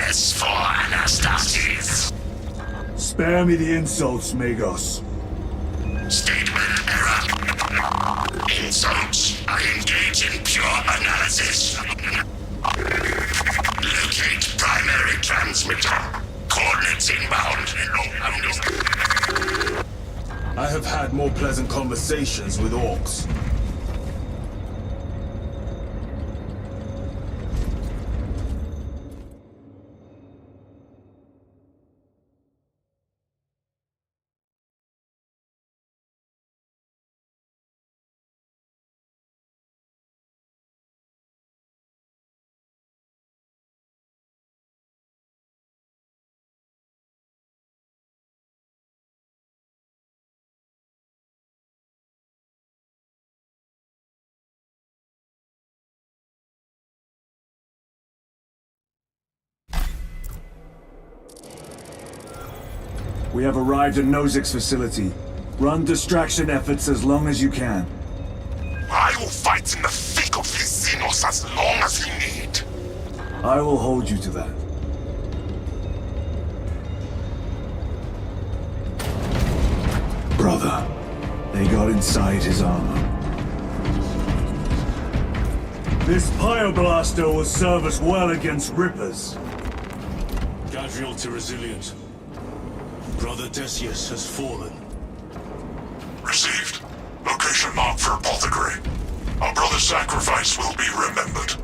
Justice for Anastasis. Spare me the insults, Magos. Statement error. Insults. I engage in pure analysis. Locate primary transmitter. Coordinates inbound. I have had more pleasant conversations with orcs. We have arrived at Nozick's facility. Run distraction efforts as long as you can. I will fight in the thick of his Xenos as long as you need. I will hold you to that. Brother, they got inside his armor. This Pyoblaster will serve us well against Rippers. Gadriel to resilient. Brother Decius has fallen. Received. Location marked for apothecary. Our brother's sacrifice will be remembered.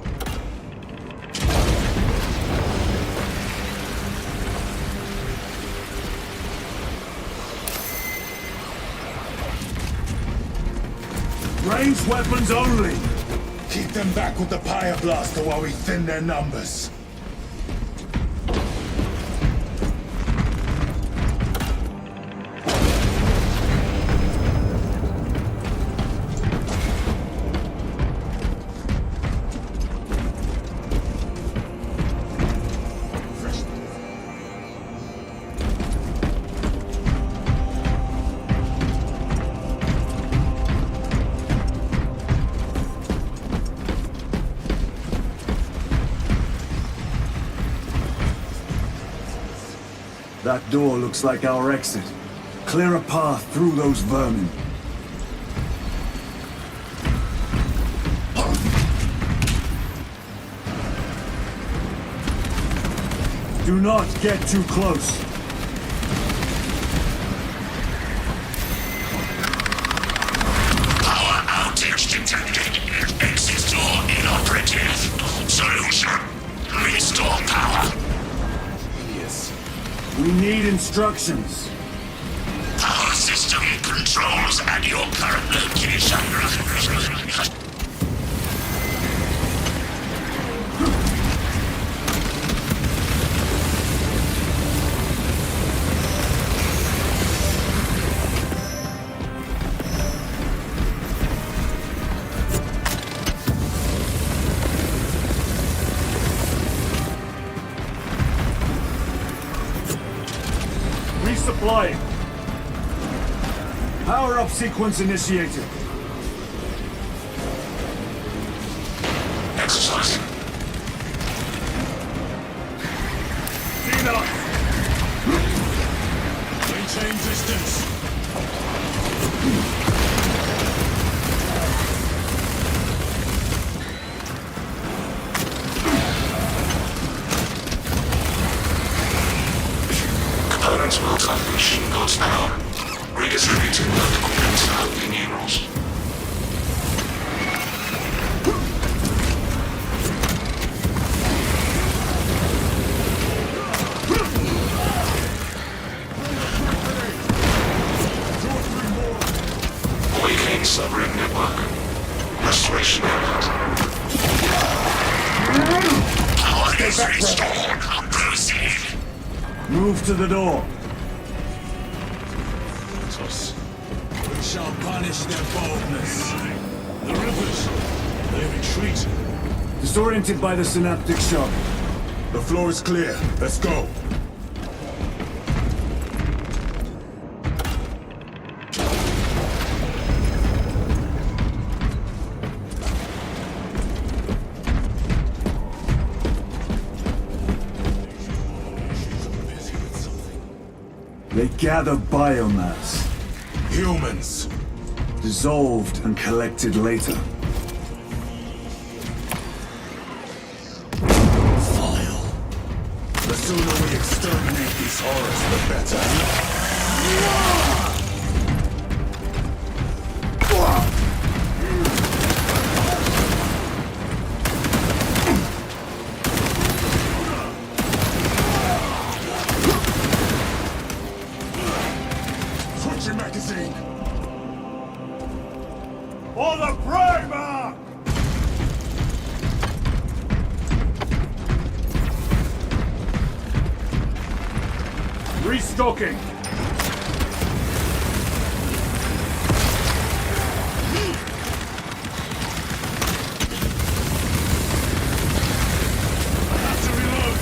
Ranged weapons only! Keep them back with the Pyoblaster while we thin their numbers. That door looks like our exit. Clear a path through those vermin. Do not get too close. Power outage detected. Exit door inoperative. Solution. Restore power. We need instructions. Power system controls at your current location. Resupplying. Power-up sequence initiated. Exercising. Xenos! Maintain distance. Components will unleash God's power. Redistributing vertical mentality minerals. Awakening submarine network. Restoration alert. Power is restored. Proceed. Move to the door. We shall punish their boldness. The Rippers. They retreat. Disoriented by the synaptic shock. The floor is clear. Let's go. They gather biomass, Humans. dissolved and collected later. Vile. The sooner we exterminate these horrors, the better. Switching magazine. For the Primarch! Restocking! Have to reload.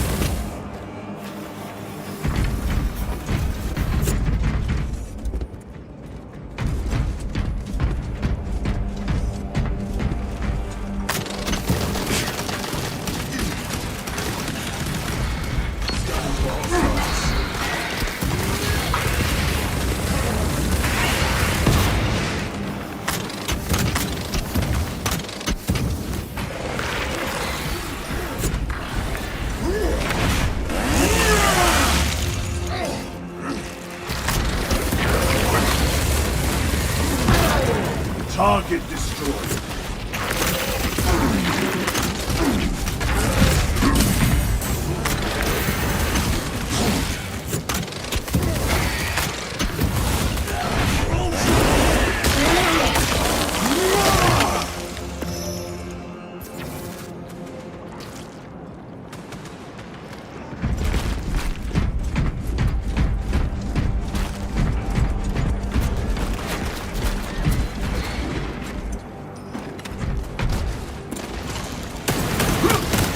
Target destroyed.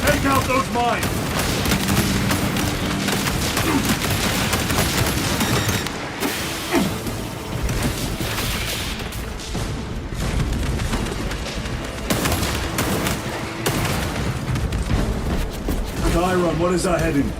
Take out those mines! Chiron, what is our heading?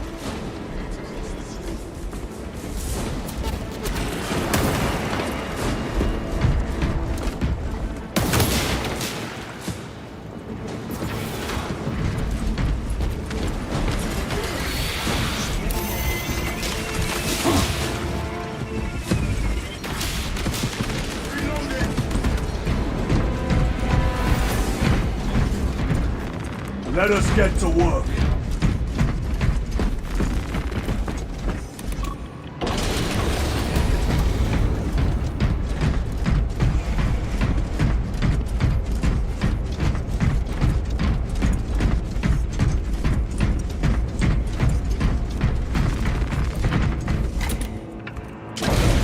Let us get to work.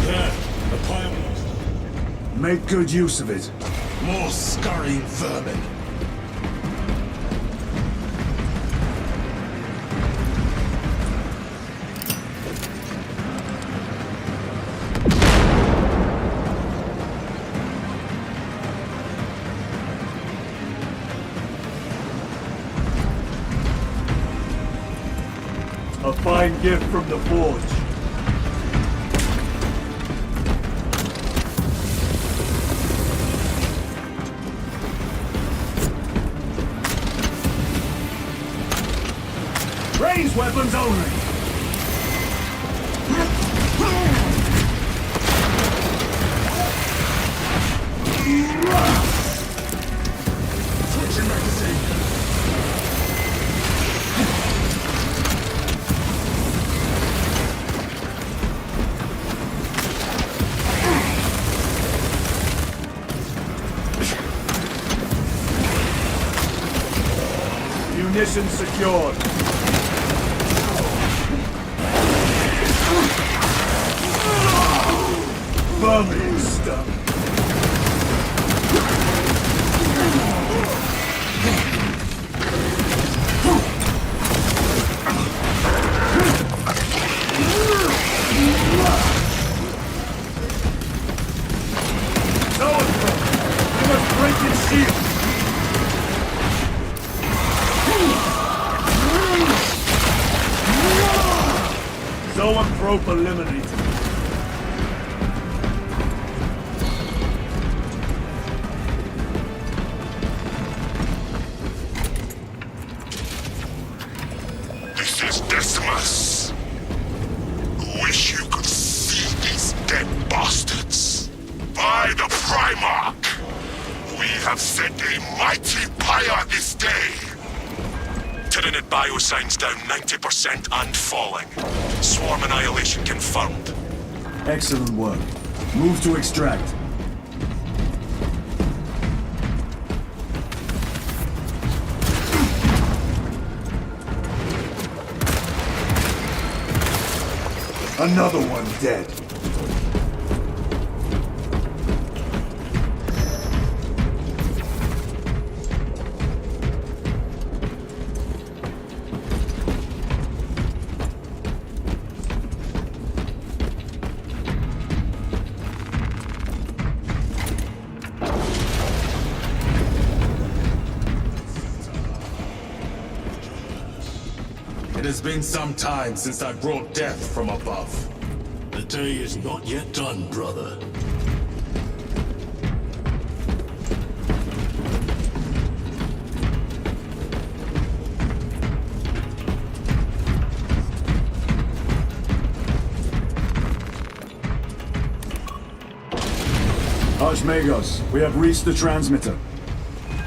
There, the pioneers. Make good use of it. More scurrying vermin. A fine gift from the forge. Range weapons only! Switching magazine. Munitions secured. Vermin stuff. You must break his shield. Zoanthrope eliminated. This is Decimus. Wish you could see these dead bastards. By the Primarch, we have set a mighty pyre this day. Tyranid biosigns down 90% and falling. Swarm annihilation confirmed. Excellent work. Move to extract. Another one dead. It has been some time since I brought death from above. The day is not yet done, brother. Archmagos, we have reached the transmitter.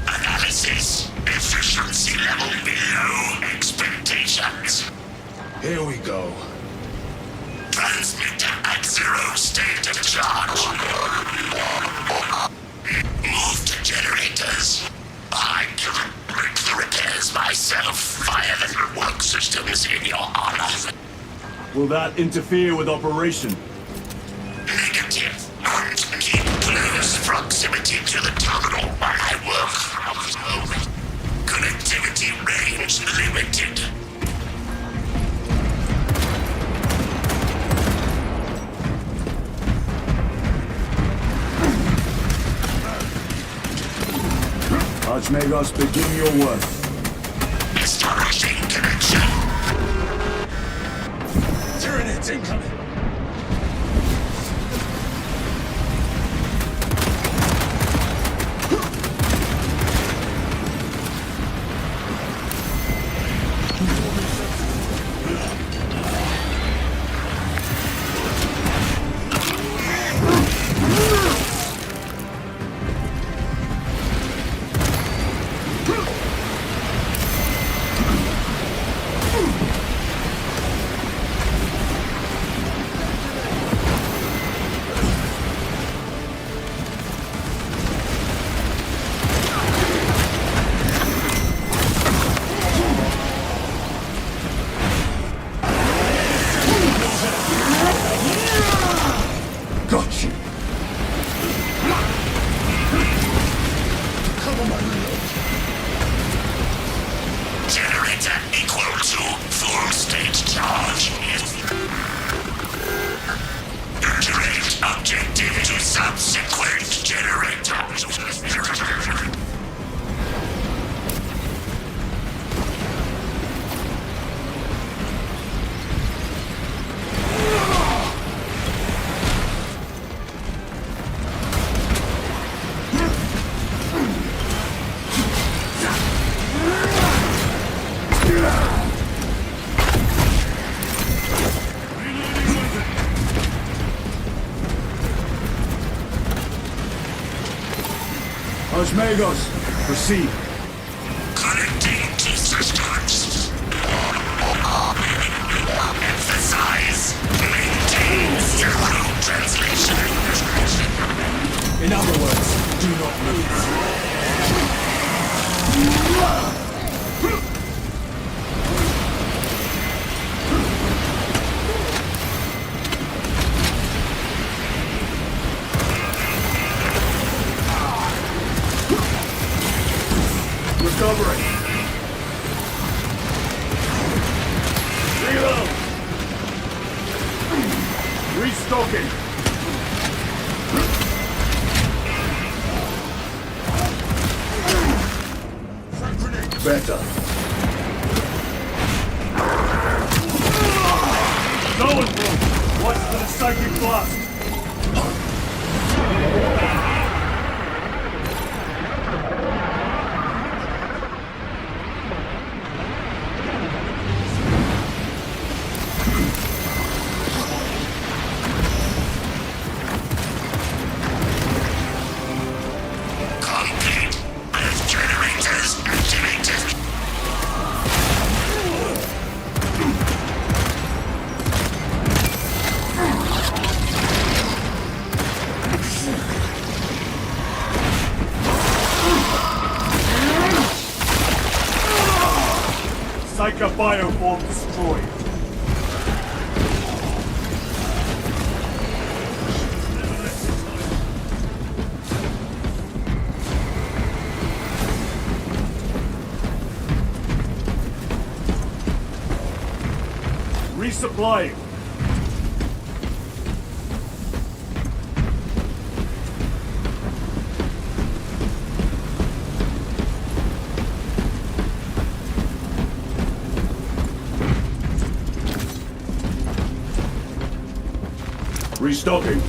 Analysis. Efficiency level below expectations. Here we go. Transmitter at 0 state of charge. Move to generators. I can break the repairs myself via the work systems in your honor. Will that interfere with operation? Negative. And keep close proximity to the terminal while I work. Connectivity range limited. Archmagos, begin your work. Establishing connection. Tyranids incoming! Got you! Cover my reload. Generator equal to full state charge. Iterate objective to subsequent generator. Archmagos, proceed. Connecting to systems. Emphasize. Maintain zero translation. In other words, do not move. Recovering. Reload. Restocking. Better. Going through. Watch for the psychic blast. Complete. Earth generators activated. Psycho bioform destroyed. Resupplying. Restocking.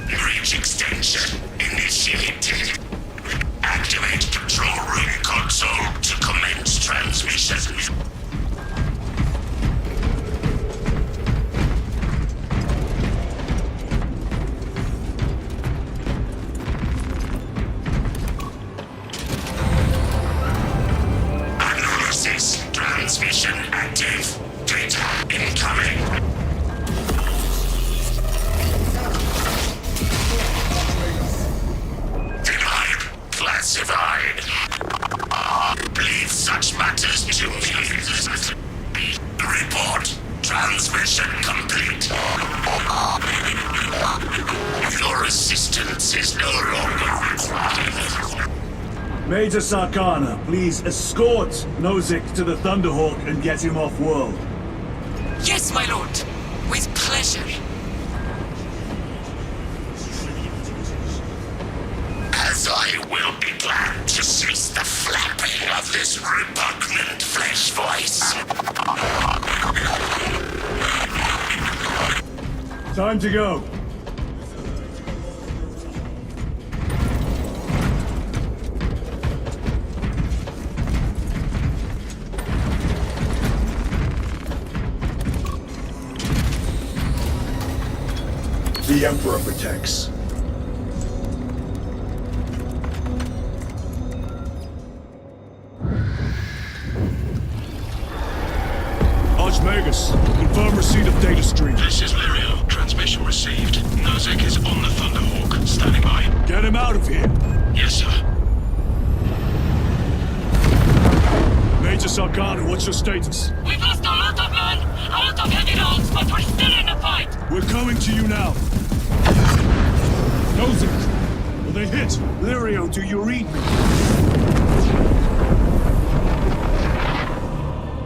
Bridge extension initiated. Activate control room console to commence transmission. Analysis. Transmission active. Data incoming. Denied. Classified. Leave such matters to me. Report. Transmission complete. Your assistance is no longer required. Major Sarkana, please escort Nozick to the Thunderhawk and get him off-world. Yes, my lord. With pleasure. As I will be glad to cease the flapping of this repugnant flesh voice. Time to go. The Emperor protects. Archmagus, confirm receipt of data stream. This is Lirio. Transmission received. Nozick is on the Thunderhawk. Standing by. Get him out of here. Yes, sir. Major Sarkana, what's your status? We've lost a lot of men, a lot of heavy rounds, but we're still in the fight. We're coming to you now. Nozick, will they hit? Lirio, do you read me?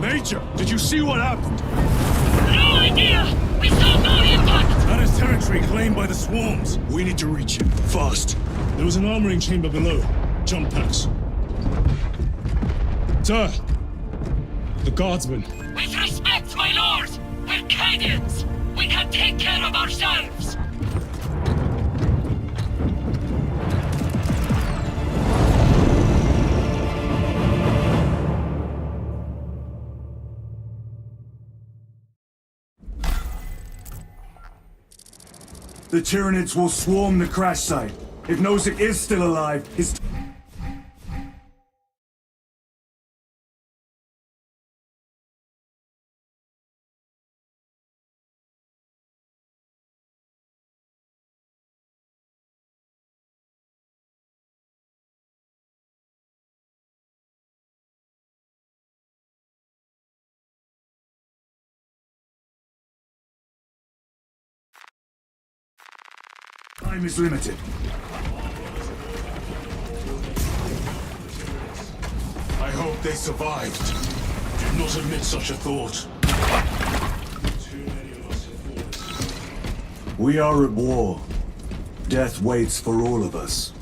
Major, did you see what happened? No idea. We saw no impact. That is territory claimed by the swarms. We need to reach it, fast. There was an armoring chamber below. Jump packs. Sir, the guardsmen. With respect, my lord, we're Cadians. We can take care of ourselves. The Tyranids will swarm the crash site. If Nozick is still alive, his... Time is limited. I hope they survived. Do not admit such a thought. We are at war. Death waits for all of us.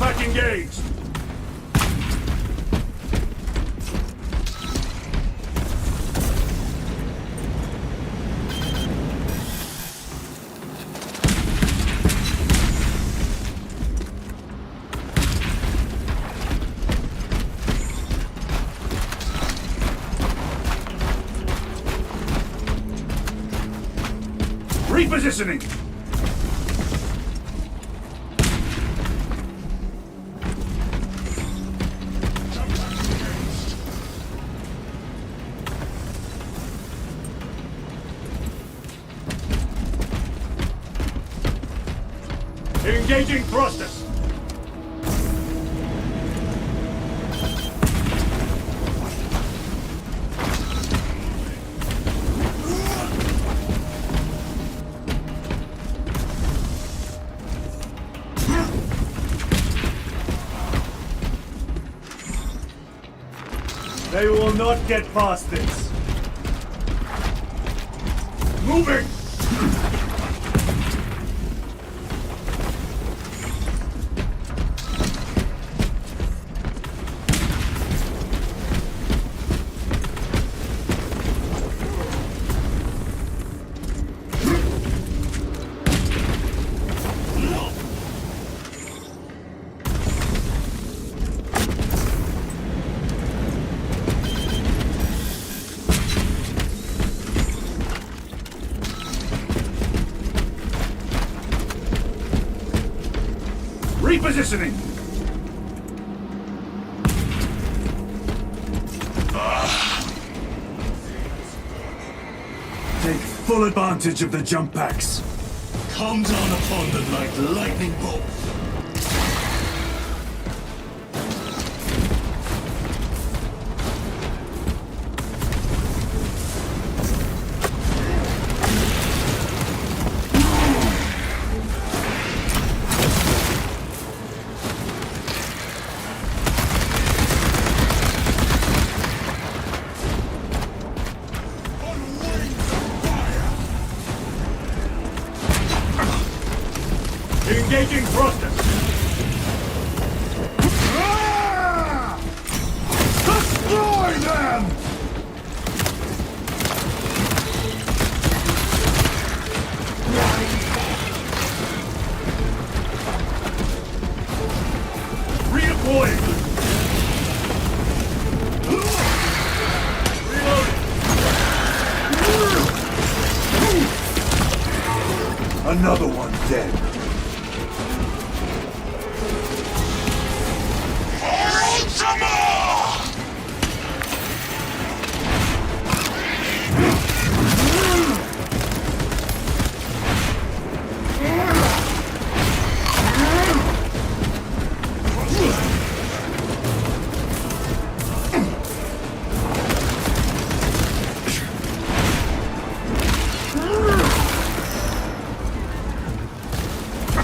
pack engaged! Repositioning! Engaging thrusters! They will not get past this. Moving! Repositioning! Take full advantage of the jump packs. Come down upon them like lightning bolts. Engaging thrusters! Destroy them! Redeploying! Reloading! Another one dead.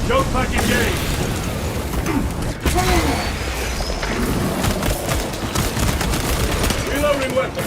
Jump pack engaged! Reloading weapon!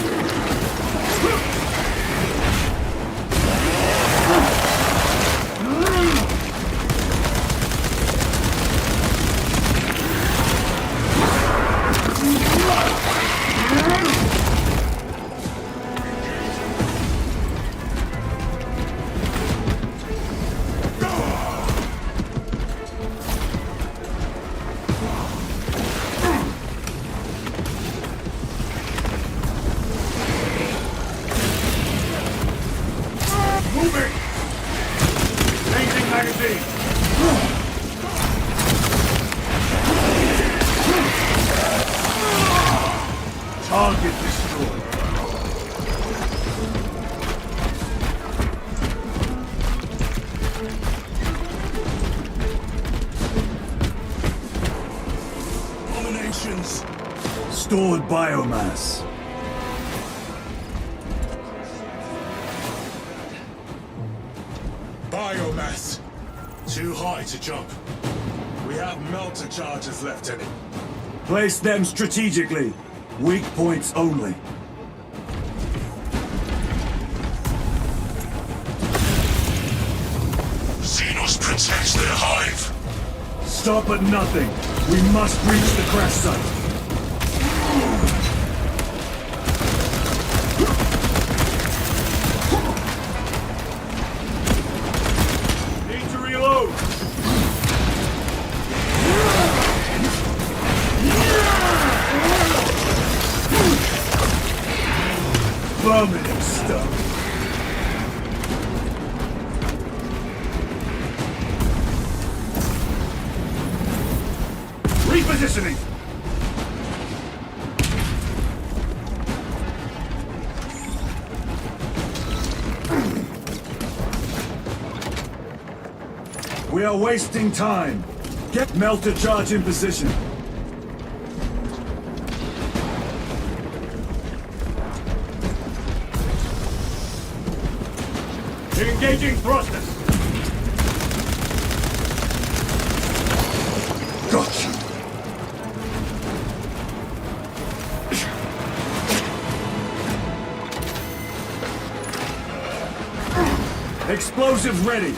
Moving! Changing magazine! Target destroyed. Abominations. Stored biomass. Biomass. Too high to jump. We have melter charges left in it. Place them strategically. Weak points only. Xenos protects their hive. stop at nothing. We must reach the crash site. Need to reload. Vomiting stuff. Repositioning! We are wasting time. Get melter charge in position. Engaging thrusters. Gotcha. Explosive ready.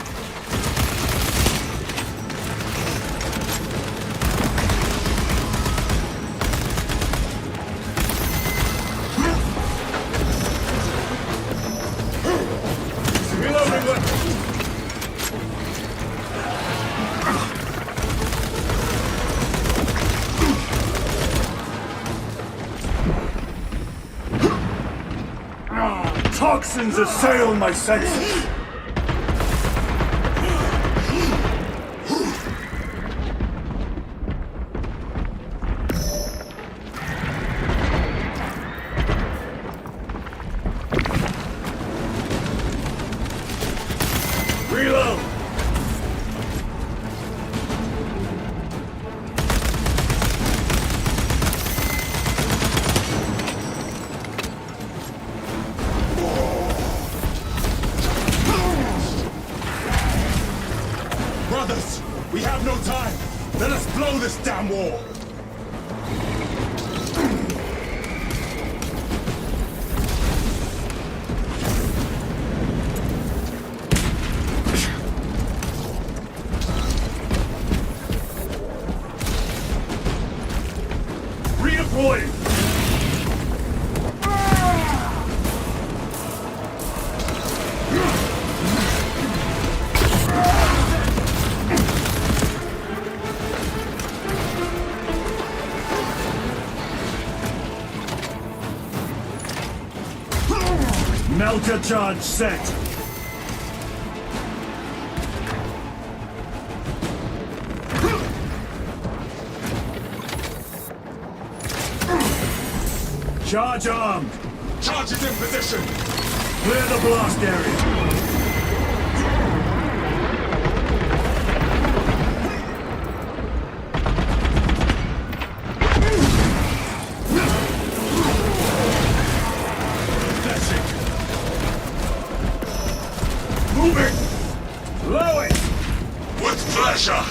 Reloading weapon. Toxins assail my senses. Reload! Brothers, we have no time. Let us blow this damn wall. Redeploying! Melter charge set. Charge armed. Charge is in position. Clear the blast area. Moving! Blow it! With pleasure!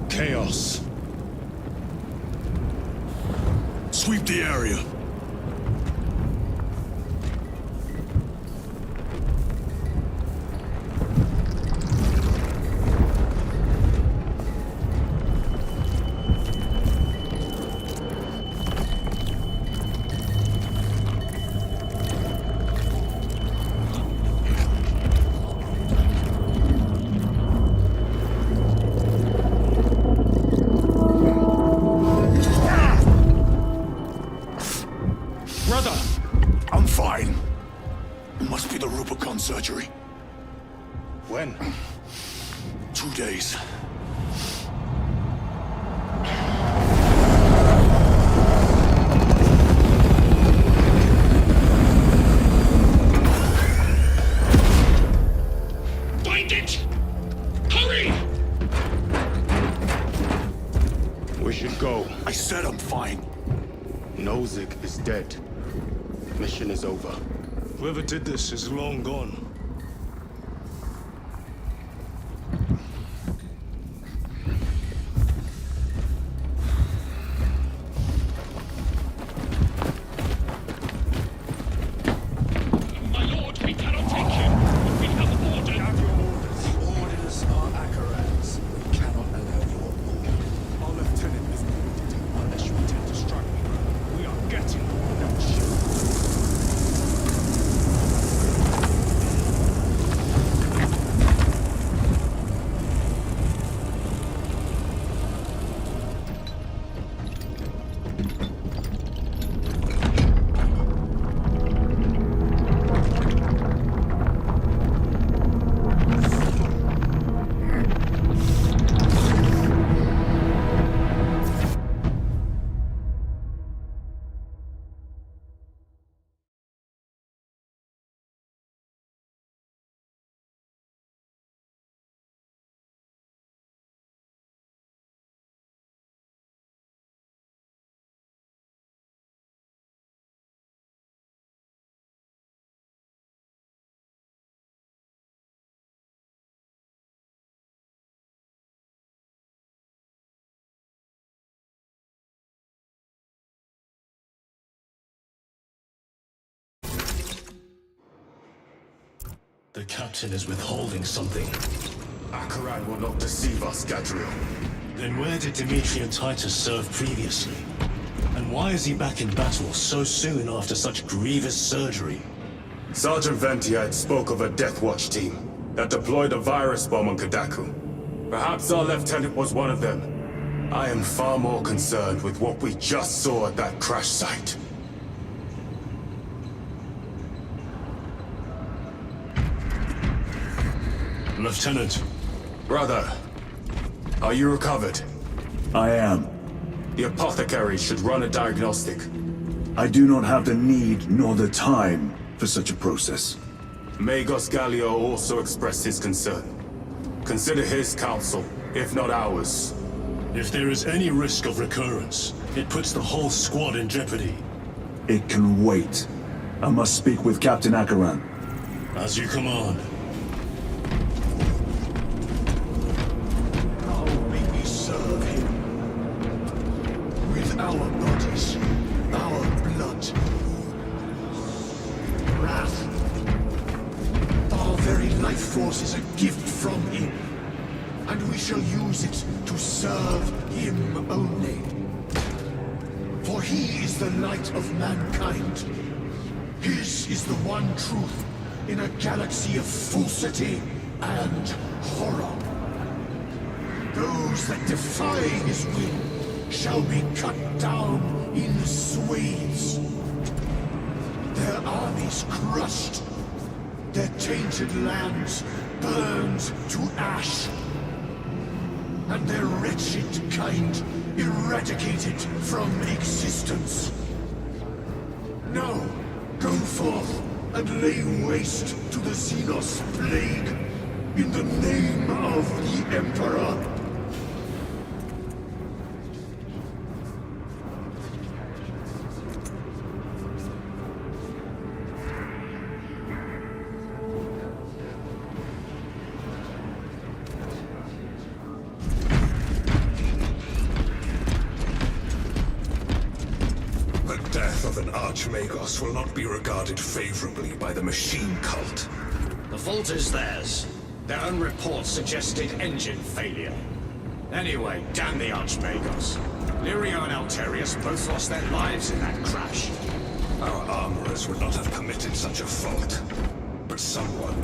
Chaos. Sweep the area. surgery. When? 2 days. Find it! Hurry! We should go. I said I'm fine. Nozick is dead. Mission is over. Whoever did this is long gone. My lord, we cannot take him. We have ordered. The orders are Akaran's. We cannot allow your move. Our lieutenant is wounded. Unless you intend to strike me, we are getting on that ship. The captain is withholding something. Akaran will not deceive us, Gadriel. Then where did Dimitri and Titus serve previously? And why is he back in battle so soon after such grievous surgery? Sergeant Ventiad spoke of a Death Watch team that deployed a virus bomb on Kadaku. Perhaps our lieutenant was one of them. I am far more concerned with what we just saw at that crash site. Lieutenant. Brother, are you recovered? I am. The apothecary should run a diagnostic. I do not have the need nor the time for such a process. Magos Gallio also expressed his concern. Consider his counsel, if not ours. If there is any risk of recurrence, it puts the whole squad in jeopardy. It can wait. I must speak with Captain Akaran. As you command. How may we serve him? With our bodies, our blood, wrath. Our very life force is a gift from him, and we shall use it to serve him only. For he is the light of mankind. His is the one truth in a galaxy of falsity and horror. Those that defy his will shall be cut down in swathes. Their armies crushed, their tainted lands burned to ash, and their wretched kind eradicated from existence. Now, go forth and lay waste to the Xenos plague in the name of the Emperor. The death of an Archmagos will not be regarded favorably by the machine cult. The fault is theirs. Their own reports suggested engine failure. Anyway, damn the Archmagos. Lirio and Alterius both lost their lives in that crash. Our armorers would not have permitted such a fault. But someone...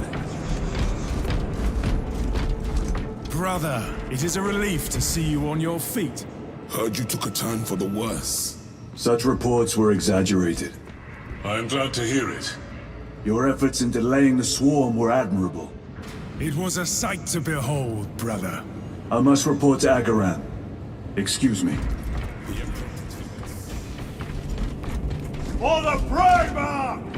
Brother, it is a relief to see you on your feet. Heard you took a turn for the worse. Such reports were exaggerated. I am glad to hear it. Your efforts in delaying the swarm were admirable. It was a sight to behold, brother. I must report to Agaran. Excuse me. For the Primarch!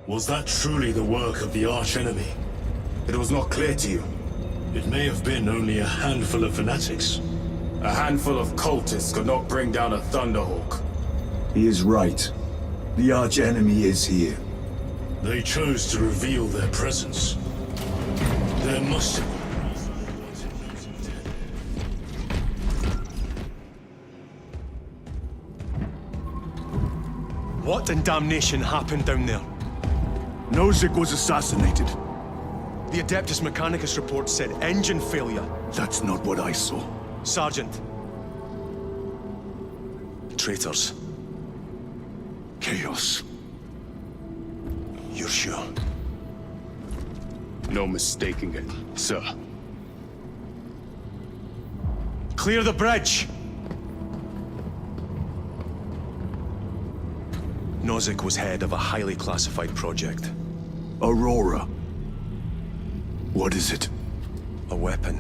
Was that truly the work of the archenemy? It was not clear to you. It may have been only a handful of fanatics. A handful of cultists could not bring down a Thunderhawk. He is right. The archenemy is here. They chose to reveal their presence. There must have been a reason they wanted Nozick dead. What in damnation happened down there? Nozick was assassinated. The Adeptus Mechanicus report said engine failure. That's not what I saw. Sergeant. Traitors. Chaos. You're sure? No mistaking it, sir. Clear the bridge! Nozick was head of a highly classified project. Aurora. What is it? A weapon.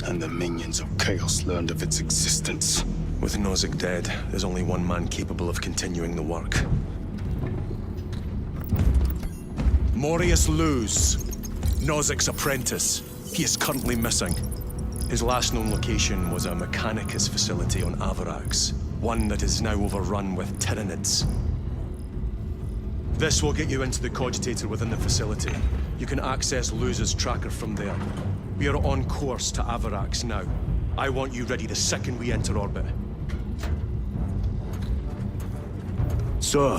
And the minions of Chaos learned of its existence. With Nozick dead, there's only one man capable of continuing the work. Morius Luz, Nozick's apprentice. He is currently missing. His last known location was a Mechanicus facility on Avarax, one that is now overrun with Tyranids. This will get you into the cogitator within the facility. You can access Luz's tracker from there. We are on course to Avarax now. I want you ready the second we enter orbit. Sir.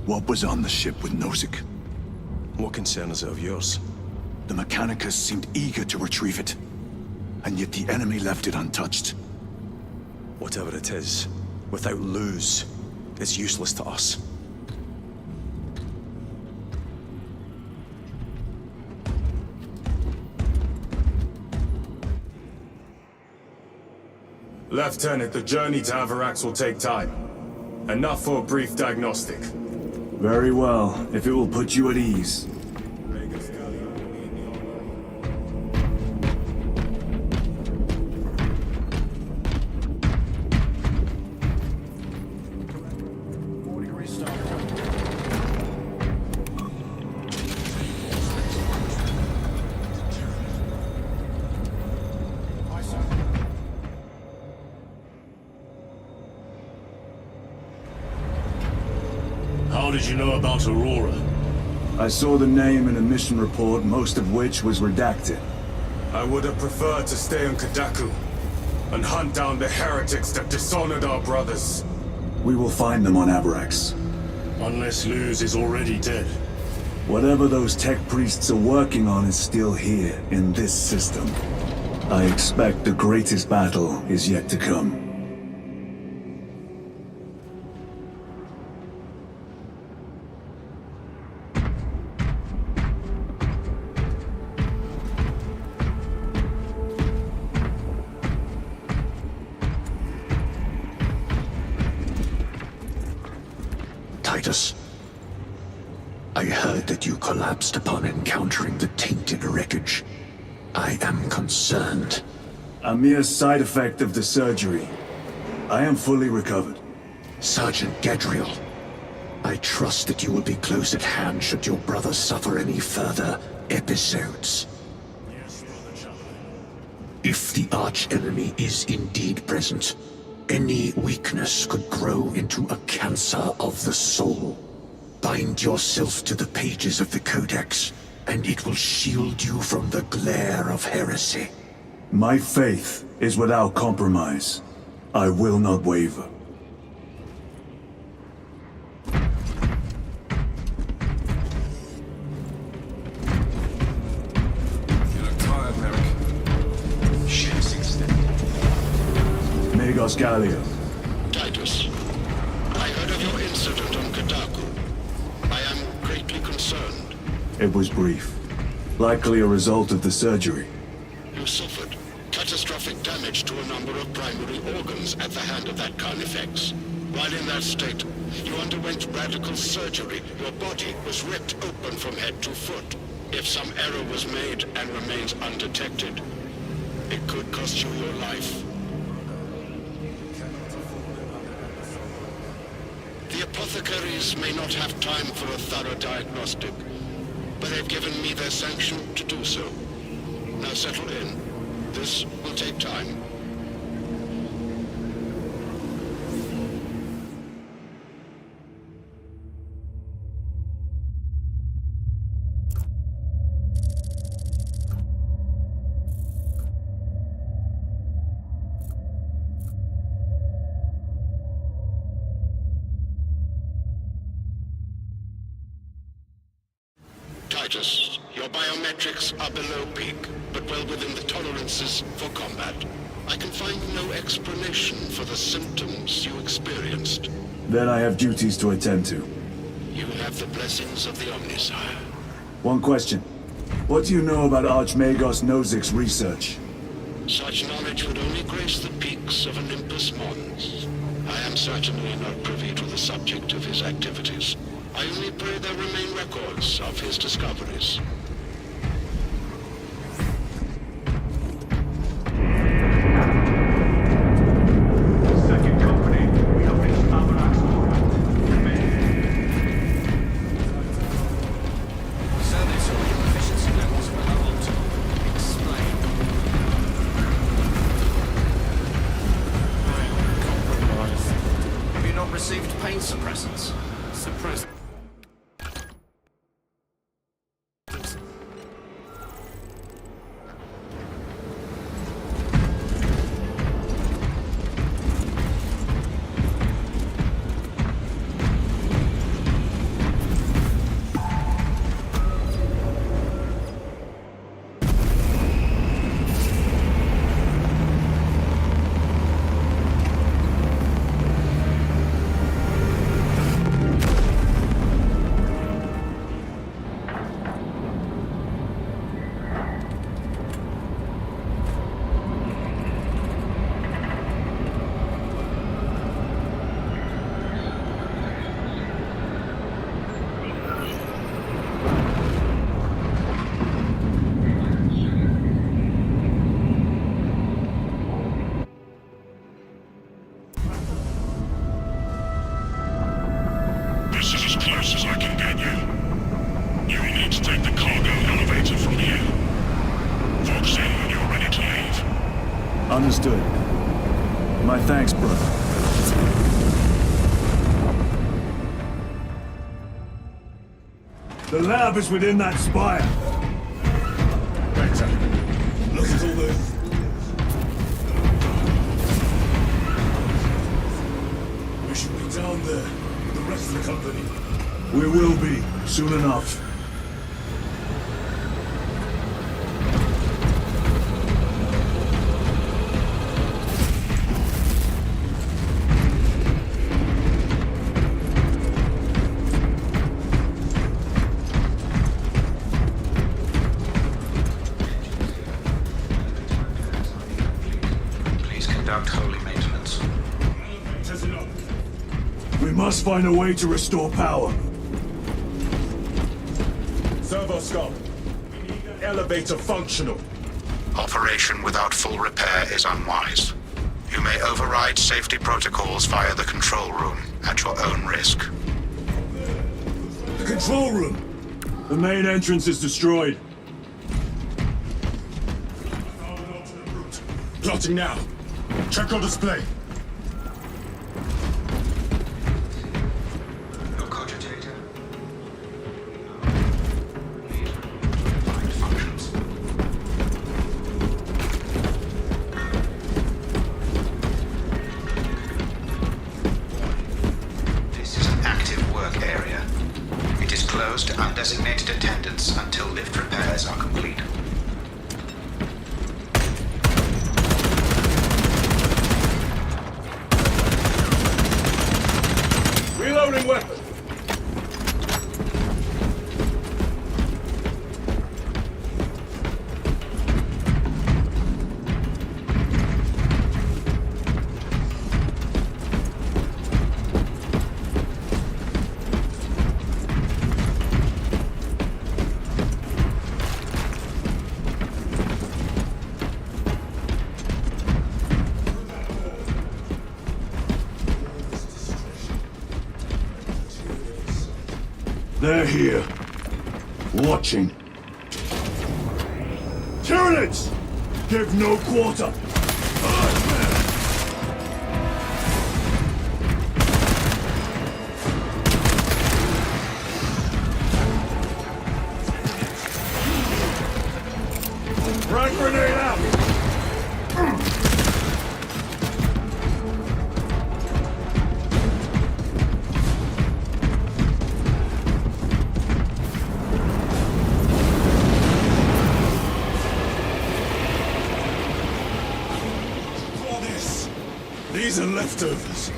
What was on the ship with Nozick? What concern is it of yours? The Mechanicus seemed eager to retrieve it. And yet the enemy left it untouched. Whatever it is, without Luz, it's useless to us. Lieutenant, the journey to Avarax will take time. Enough for a brief diagnostic. Very well, if it will put you at ease. How did you know about Aurora? I saw the name in a mission report, most of which was redacted. I would have preferred to stay on Kadaku and hunt down the heretics that dishonored our brothers. We will find them on Avarax. Unless Luz is already dead. Whatever those tech priests are working on is still here, in this system. I expect the greatest battle is yet to come. Titus, I heard that you collapsed upon encountering the tainted wreckage. I am concerned. A mere side effect of the surgery. I am fully recovered. Sergeant Gadriel, I trust that you will be close at hand should your brother suffer any further episodes. Yes, Brother Chaplain. If the archenemy is indeed present, any weakness could grow into a cancer of the soul. Bind yourself to the pages of the Codex, and it will shield you from the glare of heresy. My faith is without compromise. I will not waver. You look tired, Merrick. Ship's extended. Magos Gallia. Titus, I heard of your incident on Kadaku. It was brief. Likely a result of the surgery. You suffered catastrophic damage to a number of primary organs at the hand of that Carnifex. While in that state, you underwent radical surgery. Your body was ripped open from head to foot. If some error was made and remains undetected, it could cost you your life. The apothecaries may not have time for a thorough diagnostic, but they've given me their sanction to do so. Now settle in. This will take time. Titus, your biometrics are below peak, but well within the tolerances for combat. I can find no explanation for the symptoms you experienced. Then I have duties to attend to. You have the blessings of the Omnisire. One question. What do you know about Archmagos Nozik's research? Such knowledge would only grace the peaks of Olympus Mons. I am certainly not privy to the subject of his activities. I only pray there remain records of his discoveries. Second company, we have reached Avarak's aura. Service or efficiency levels were lowered. Explain. Compromised. Have you not received pain suppressants? Suppressants. This is as close as I can get you. You will need to take the cargo elevator from here. Fox in when you're ready to leave. Understood. My thanks, brother. The lab is within that spire. Better. Look at all the... We should be down there with the rest of the company. We will be, soon enough. Please conduct holy maintenance. We must find a way to restore power. Servoscope. Elevator functional. Operation without full repair is unwise. You may override safety protocols via the control room at your own risk. The control room! The main entrance is destroyed. Plotting now. Check your display. No cogitator. Mind functions. This is an active work area. It is closed to undesignated attendants until lift repairs are complete. Reloading weapon. They're here. Watching. Tyranids! Give no quarter! Frag grenade out! These are leftovers.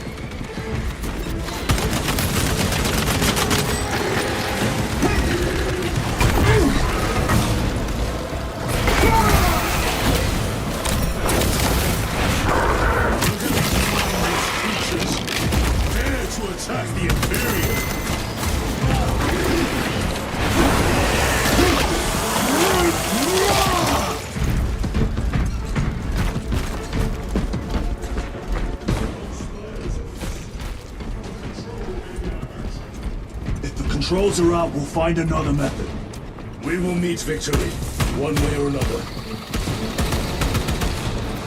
Dare to attack the Imperium! Controls are out, we'll find another method. We will meet victory, one way or another.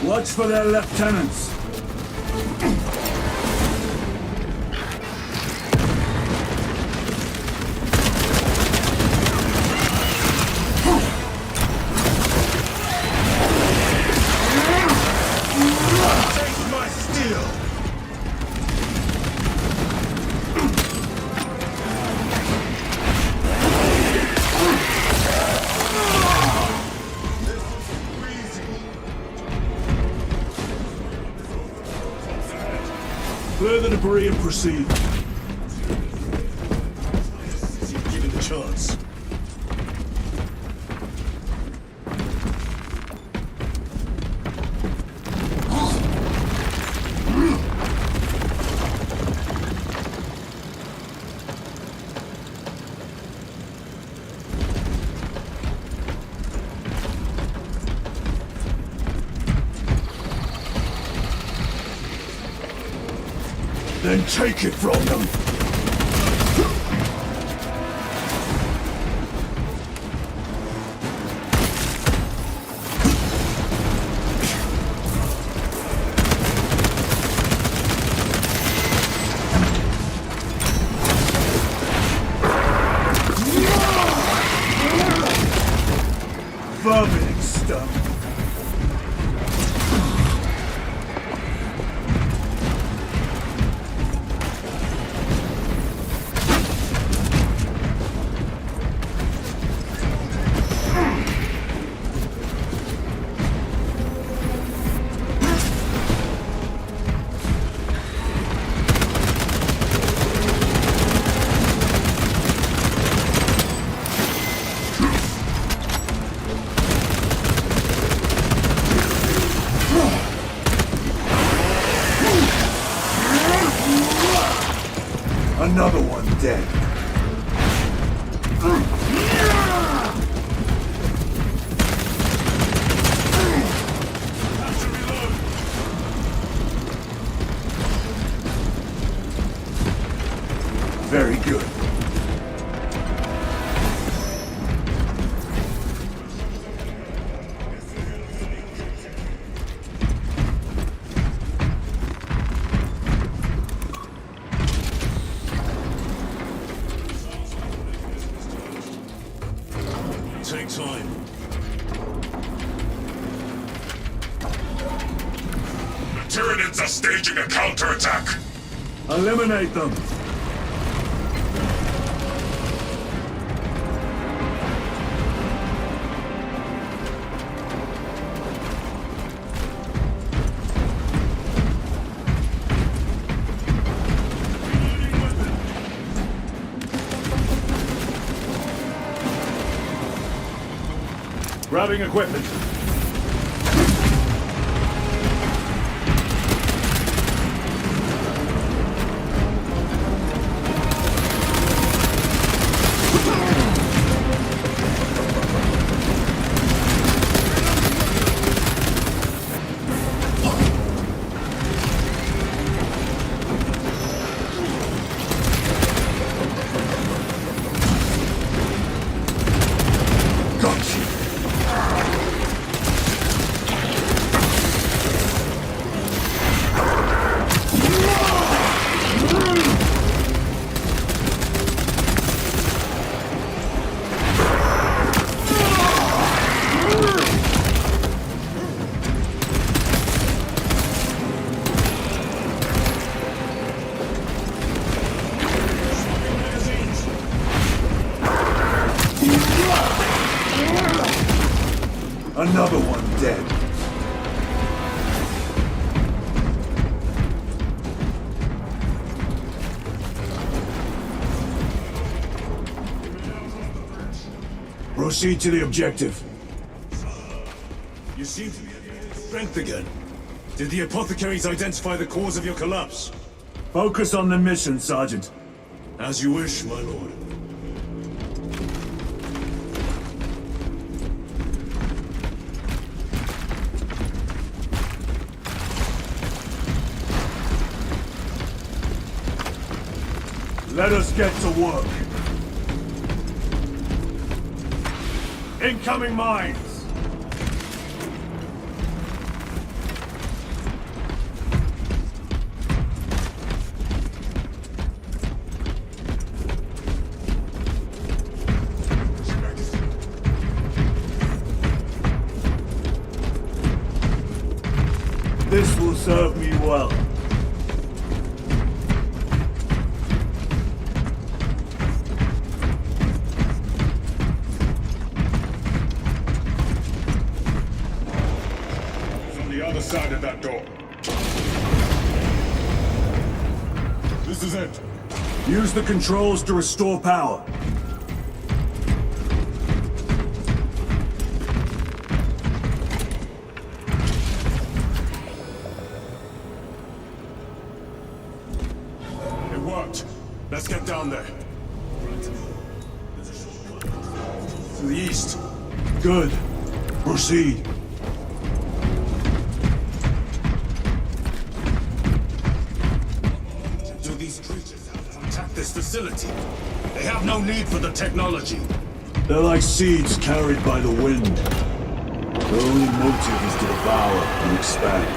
Watch for their lieutenants. Take my steel! Clear the debris and proceed. Given the chance. Then take it from them! Vermin stuff! Another one dead. Have to reload. Very good. Take time. The Tyranids are staging a counterattack. Eliminate them. Grabbing equipment. Proceed to the objective. You seem to be at strength again. Did the apothecaries identify the cause of your collapse? Focus on the mission, Sergeant. As you wish, my lord. Let us get to work. Incoming mines! This will serve me well. Other side of that door. This is it. Use the controls to restore power. It worked. Let's get down there. To the east. Good. Proceed. This facility. They have no need for the technology. They're like seeds carried by the wind. Their only motive is to devour and expand.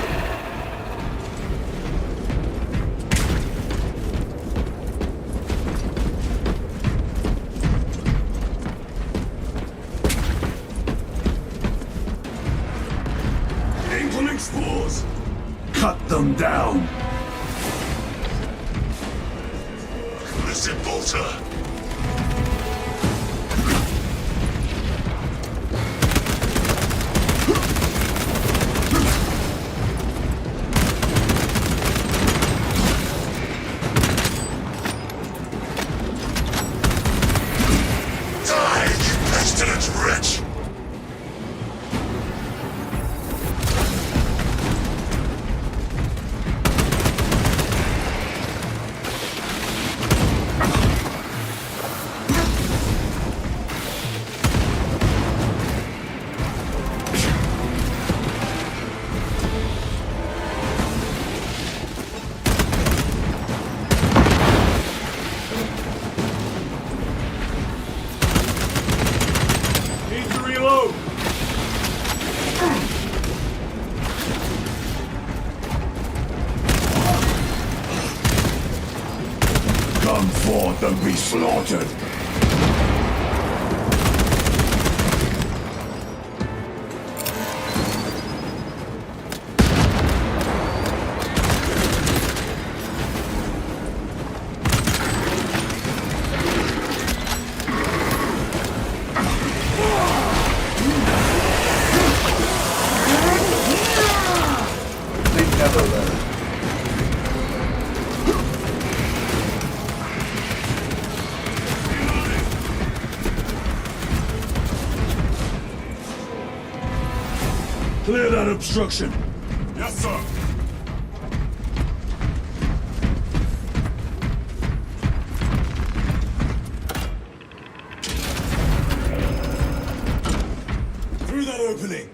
Incoming spores! Cut them down! Listen, Bolter. Die, you pestilent wretch! Come forth and be slaughtered! They never learn. Clear that obstruction. Yes, sir. Through that opening.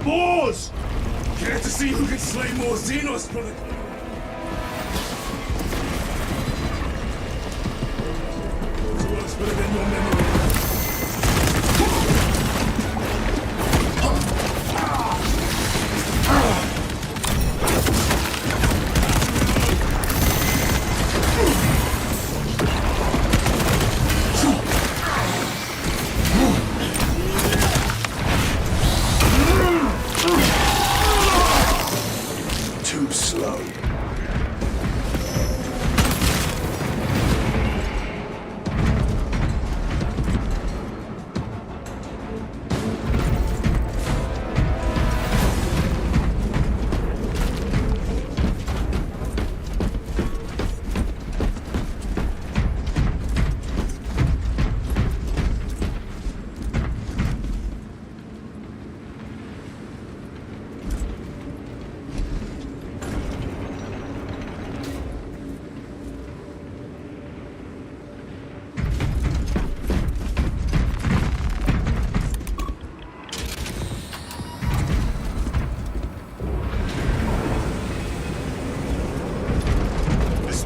Spores! Care to see who can slay more Xenos, brother? It works better than your memory. Too slow.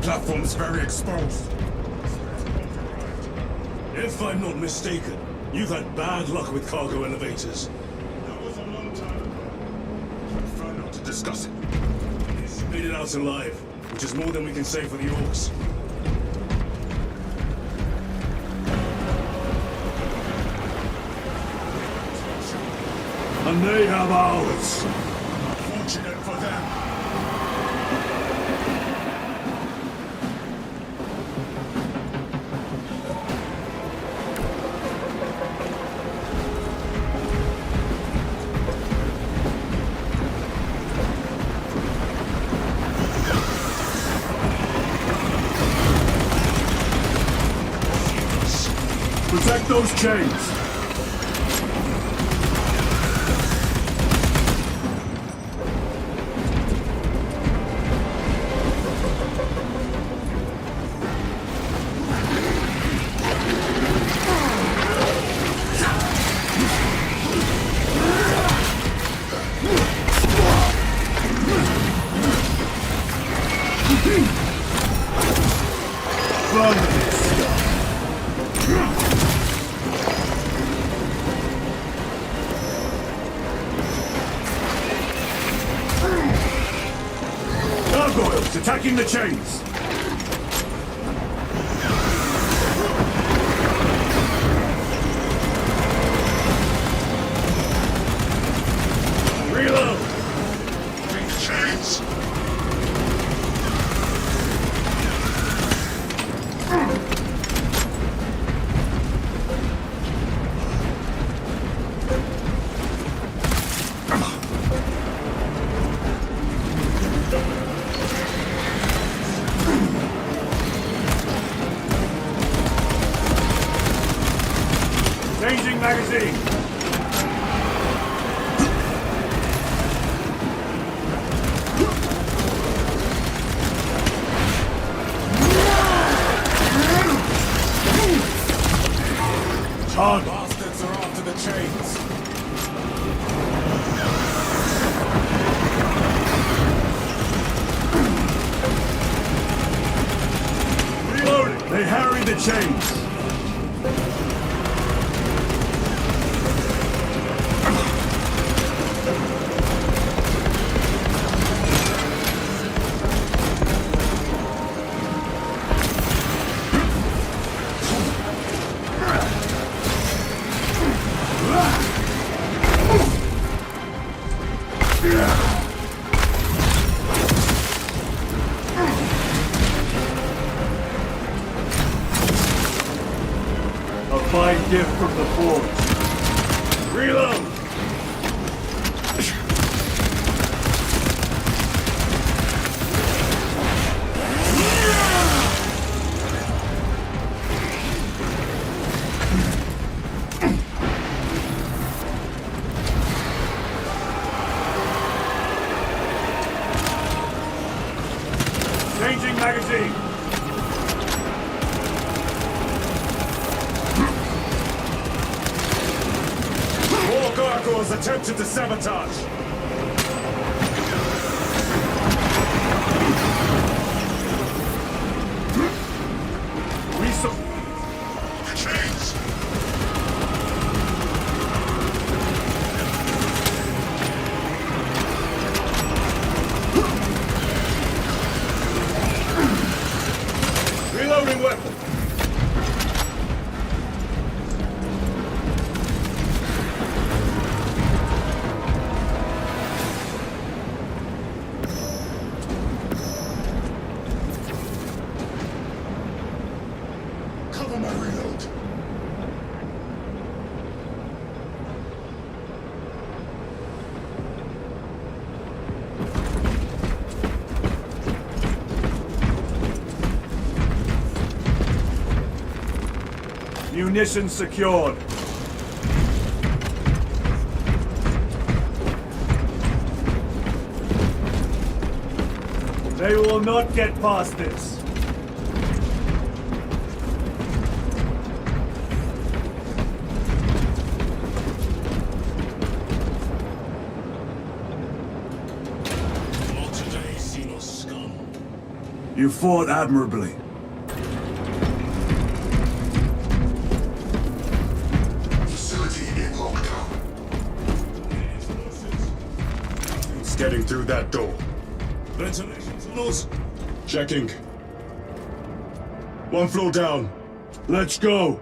platform's very exposed. If I'm not mistaken, you've had bad luck with cargo elevators. That was a long time ago. I prefer not to discuss it. You made it out alive, which is more than we can say for the Orcs. And they have ours. Unfortunate for them. Protect those chains! Gargoyles attacking the chains! Reload! Bring the chains! Changing magazine! Target! Bastards are after the chains. Reloading! They harry the chains! A fine gift from the Forge. Reload! Changing magazine! More gargoyles attempted to sabotage. The chains! Reloading weapon! Cover my reload! Munitions secured. They will not get past this. Not today, Xenos scum. You fought admirably. Facility in lockdown. It's getting through that door. Ventilation tunnels. Checking. One floor down. Let's go.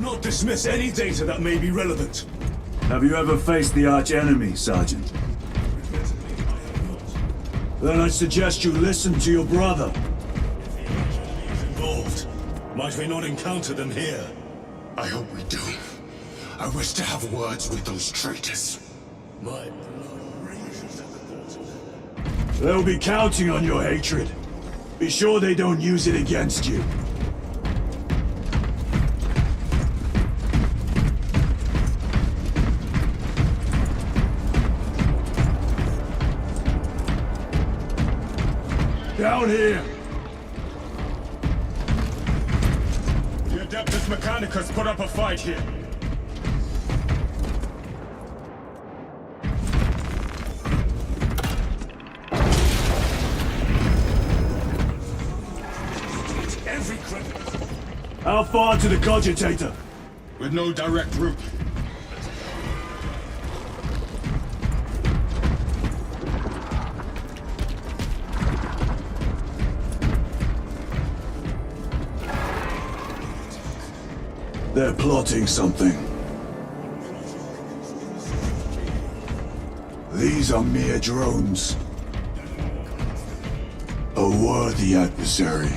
Not dismiss any data that may be relevant. Have you ever faced the arch-enemy, Sergeant? Then I suggest you listen to your brother. Involved. Might we not encounter them here? I hope we do. I wish to have words with those traitors. My blood rages at the thought of them. They'll be counting on your hatred. Be sure they don't use it against you. Down here! The Adeptus Mechanicus put up a fight here. Every criminal. How far to the Cogitator? With no direct route. They're plotting something. These are mere drones. A worthy adversary.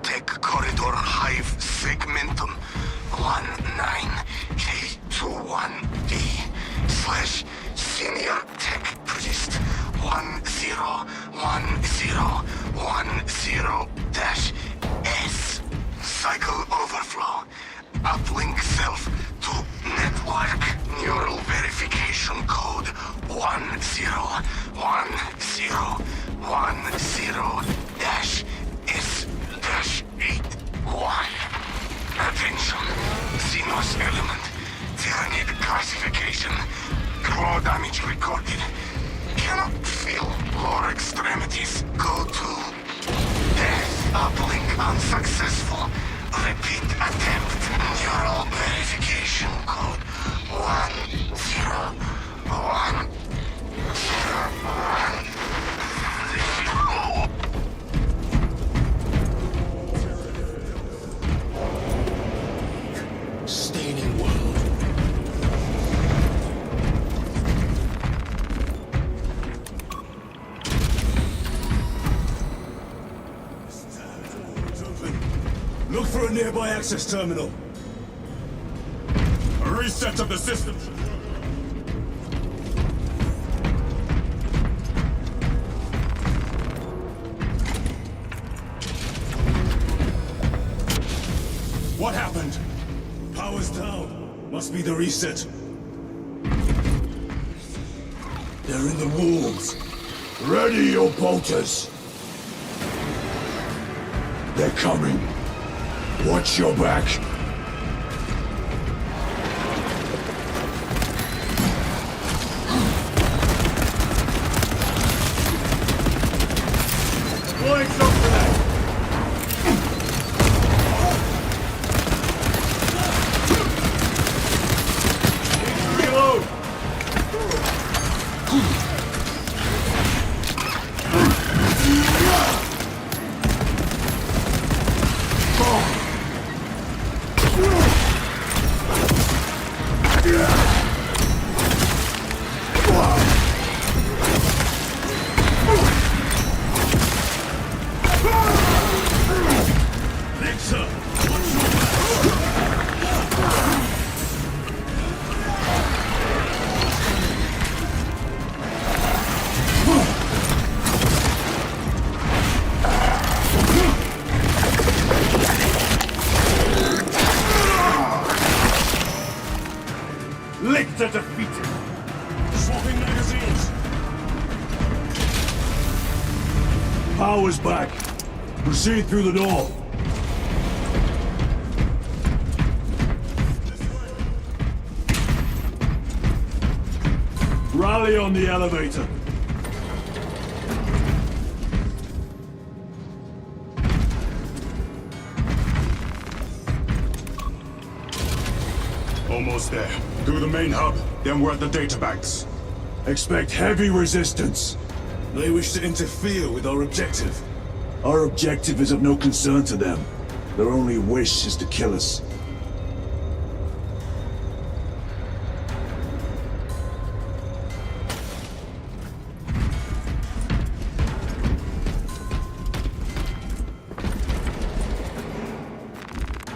Tech Corridor Hive Segmentum 19K21D/Senior Tech Priest 101010-S. Cycle overflow. Uplink self to network. Neural verification code 101010-S-8. Why? Attention. Xenos element. Tyranid classification. Claw damage recorded. Cannot feel lower extremities. Go to death. Uplink unsuccessful. Repeat attempt. Neural verification code 10101. Staining world. Look for a nearby access terminal. A reset of the system. What happened? Power's down. Must be the reset. They're in the walls. Ready your bolters. They're coming. Watch your back. Deploying shock grenade. Reload. Lictor defeated. Swapping magazines. Power's back. Proceed through the door. Rally on the elevator. Almost there. Through the main hub, then we're at the databanks. Expect heavy resistance. They wish to interfere with our objective. Our objective is of no concern to them. Their only wish is to kill us.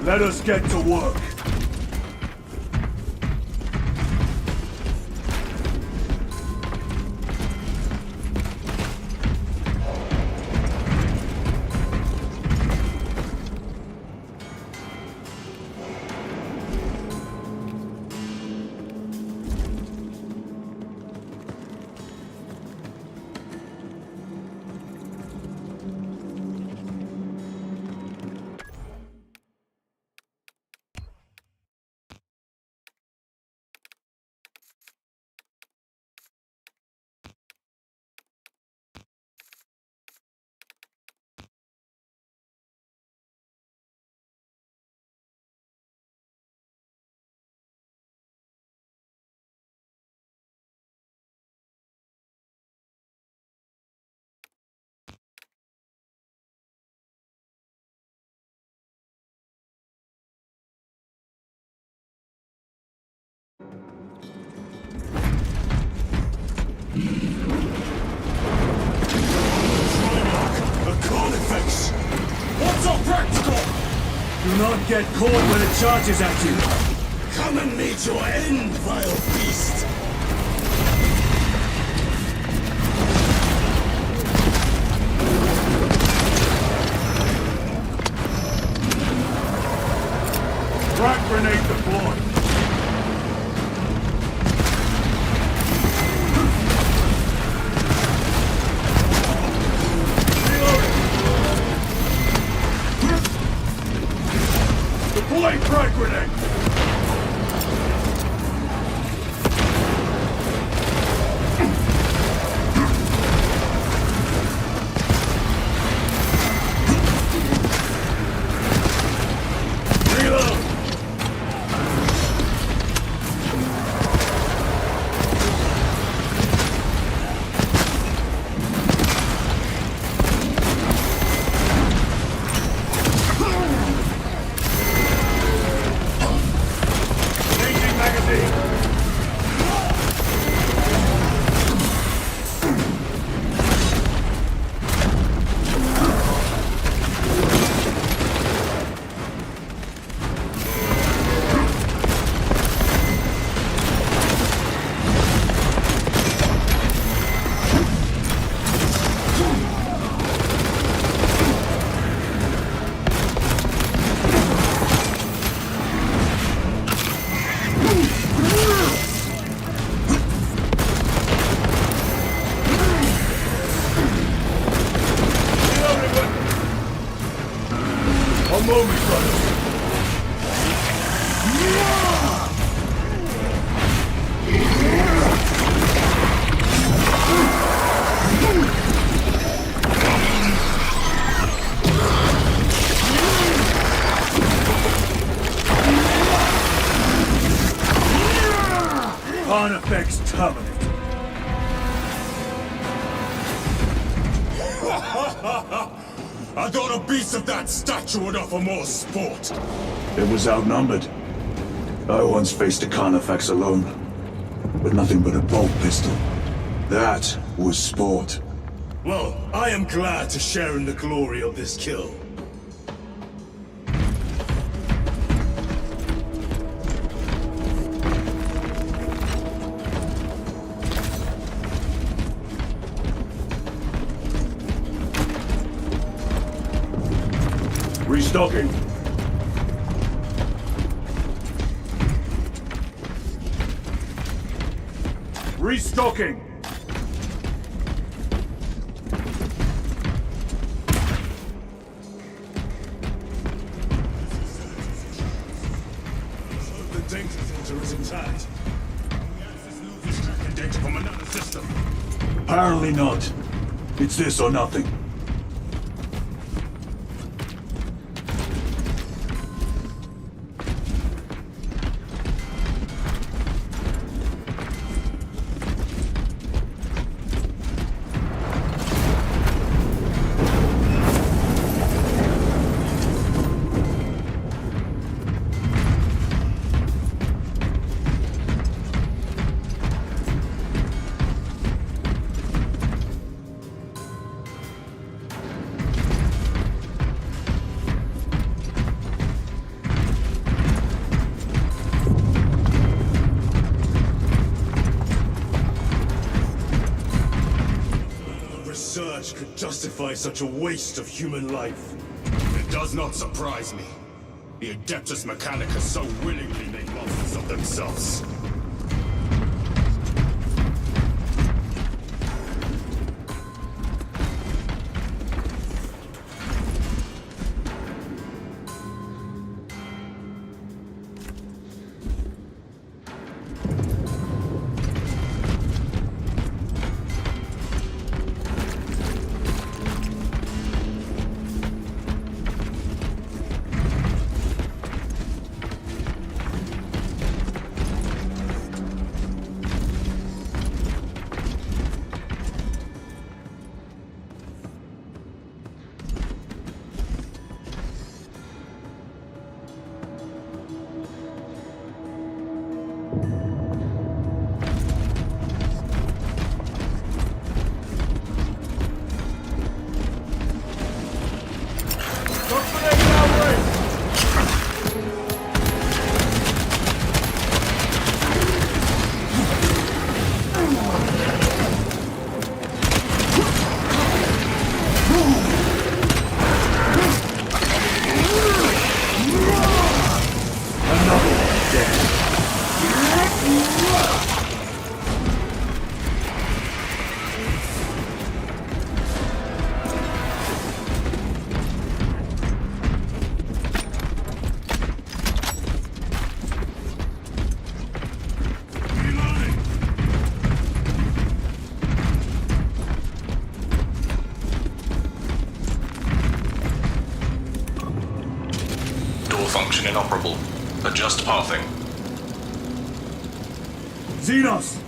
Let us get to work. Do not get caught when it charges at you. Come and meet your end, vile beast! Frag grenade deployed. Covenant. I thought a beast of that stature would offer more sport. It was outnumbered. I once faced a Carnifex alone, with nothing but a bolt pistol. That was sport. Well, I am glad to share in the glory of this kill. Restocking. Restocking! The data filter is intact. The access loses tracking data from another system. Apparently not. It's this or nothing. Research could justify such a waste of human life. It does not surprise me. The Adeptus Mechanicus so willingly make monsters of themselves. Function inoperable. Adjust pathing. Xenos!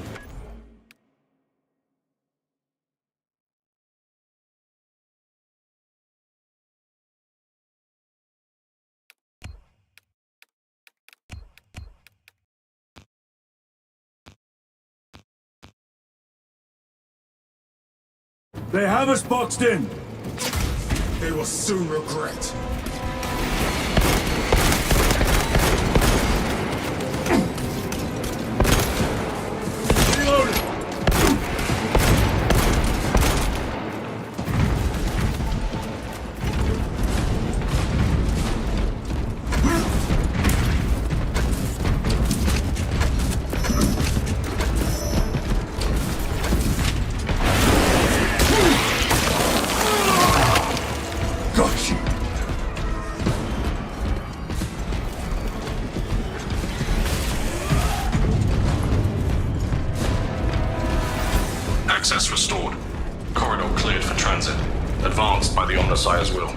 They have us boxed in. They will soon regret. Access restored. Corridor cleared for transit. Advanced by the Omnissiah's will.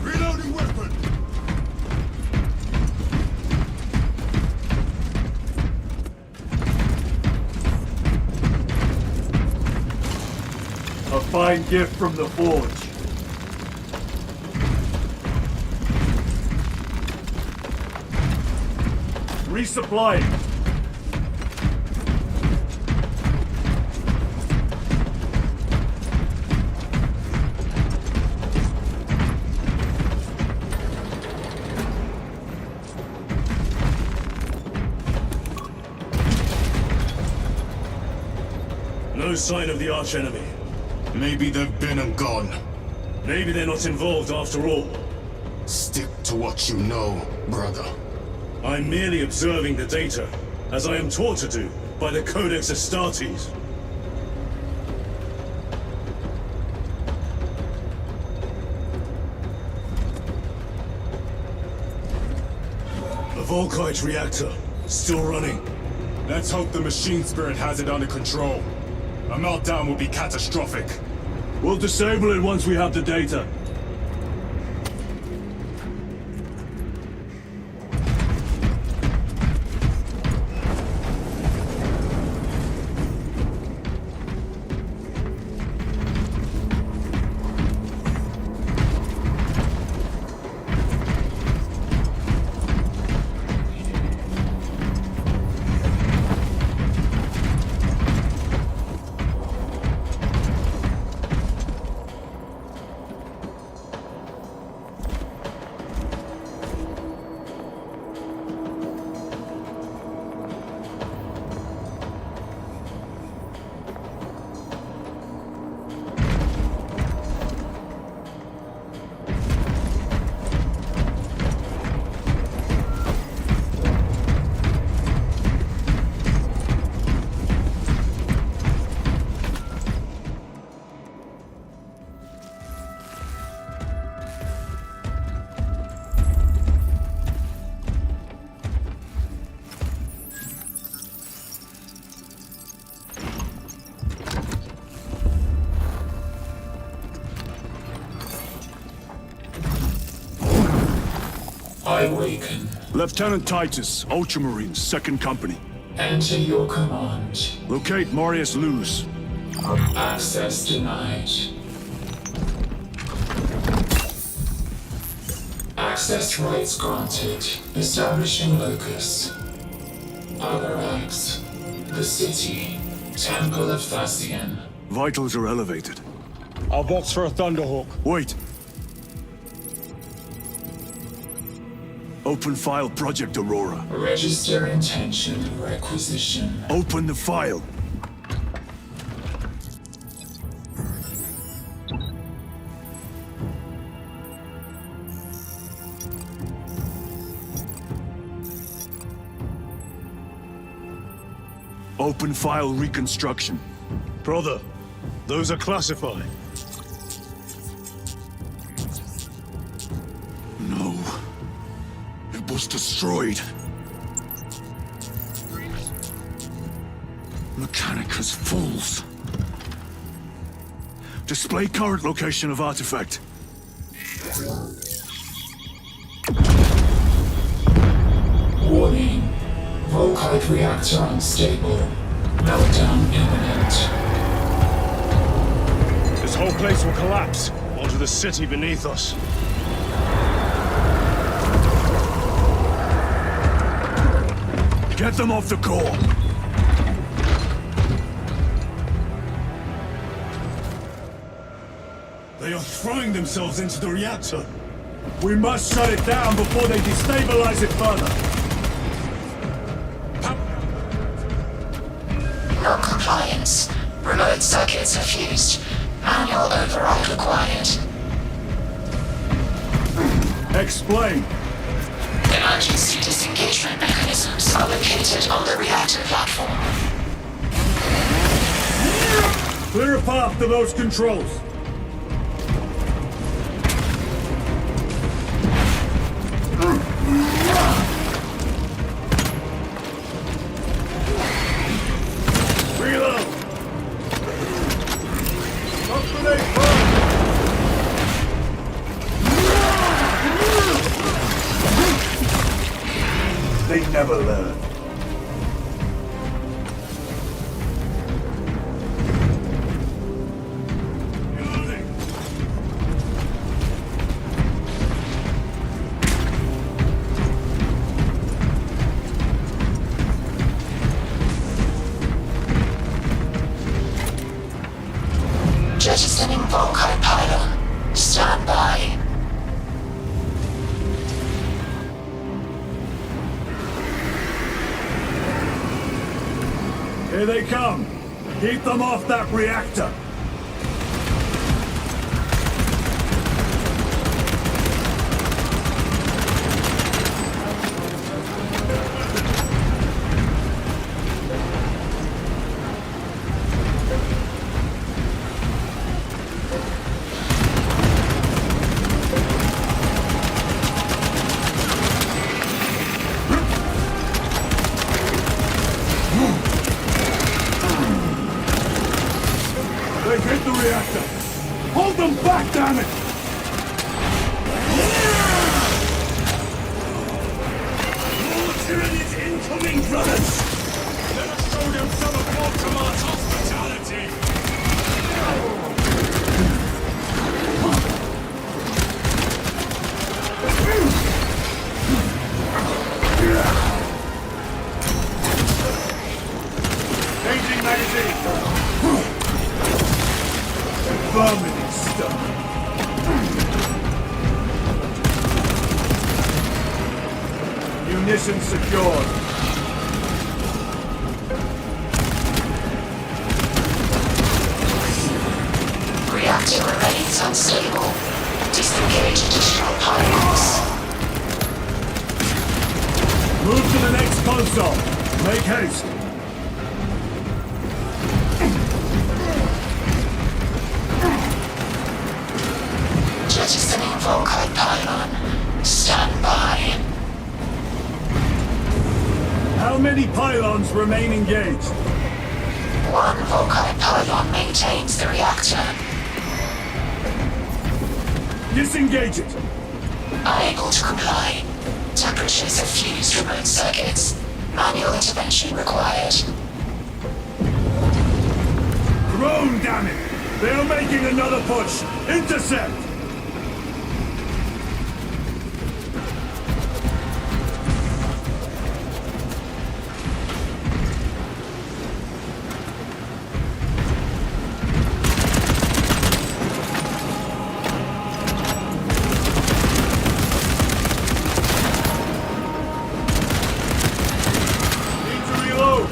Reloading weapon! fine gift from the Forge. Resupplying. No sign of the archenemy. Maybe they've been and gone. Maybe they're not involved after all. Stick to what you know, brother. I'm merely observing the data, as I am taught to do by the Codex Astartes. The Volkite reactor, still running. Let's hope the machine spirit has it under control. A meltdown will be catastrophic. We'll disable it once we have the data. I awaken. Lieutenant Titus, Ultramarines, 2nd Company. Enter your command. Locate Marius Luz. Access denied. Access rights granted. Establishing locus. Other acts. The city. Temple of Thasian. Vitals are elevated. I'll box for a Thunderhawk. Wait. Open file Project Aurora. Register intention of requisition. Open the file. Open file Reconstruction. Brother, those are classified. No. It was destroyed. Mechanicus fools. Display current location of artifact. Warning. Volkite reactor unstable. Meltdown imminent. This whole place will collapse onto the city beneath us. Get them off the core! They are throwing themselves into the reactor. We must shut it down before they destabilize it further. No compliance. Remote circuits are fused. Manual override required. Explain. Emergency disengagement mechanisms are located on the reactor platform. Clear a path to those controls. Reload! They never learn. Jettisoning Volkite pylon. Stand by. Here they come. Keep them off that reactor. They've hit the reactor! Hold them back, damn it! More Tyranids incoming, brothers! Let us show them some of Mortimer's hospitality! Changing magazine! Vermin stuff. Munitions secured. Reactor remains unstable. Disengage additional pylons. Move to the next console. Make haste. Jettisoning Volkite pylon. Stand by. How many pylons remain engaged? One Volkite pylon maintains the reactor. Disengage it. Unable to comply. Temperatures have fused remote circuits. Manual intervention required. Drone, damn it! They are making another push! Intercept! Need to reload!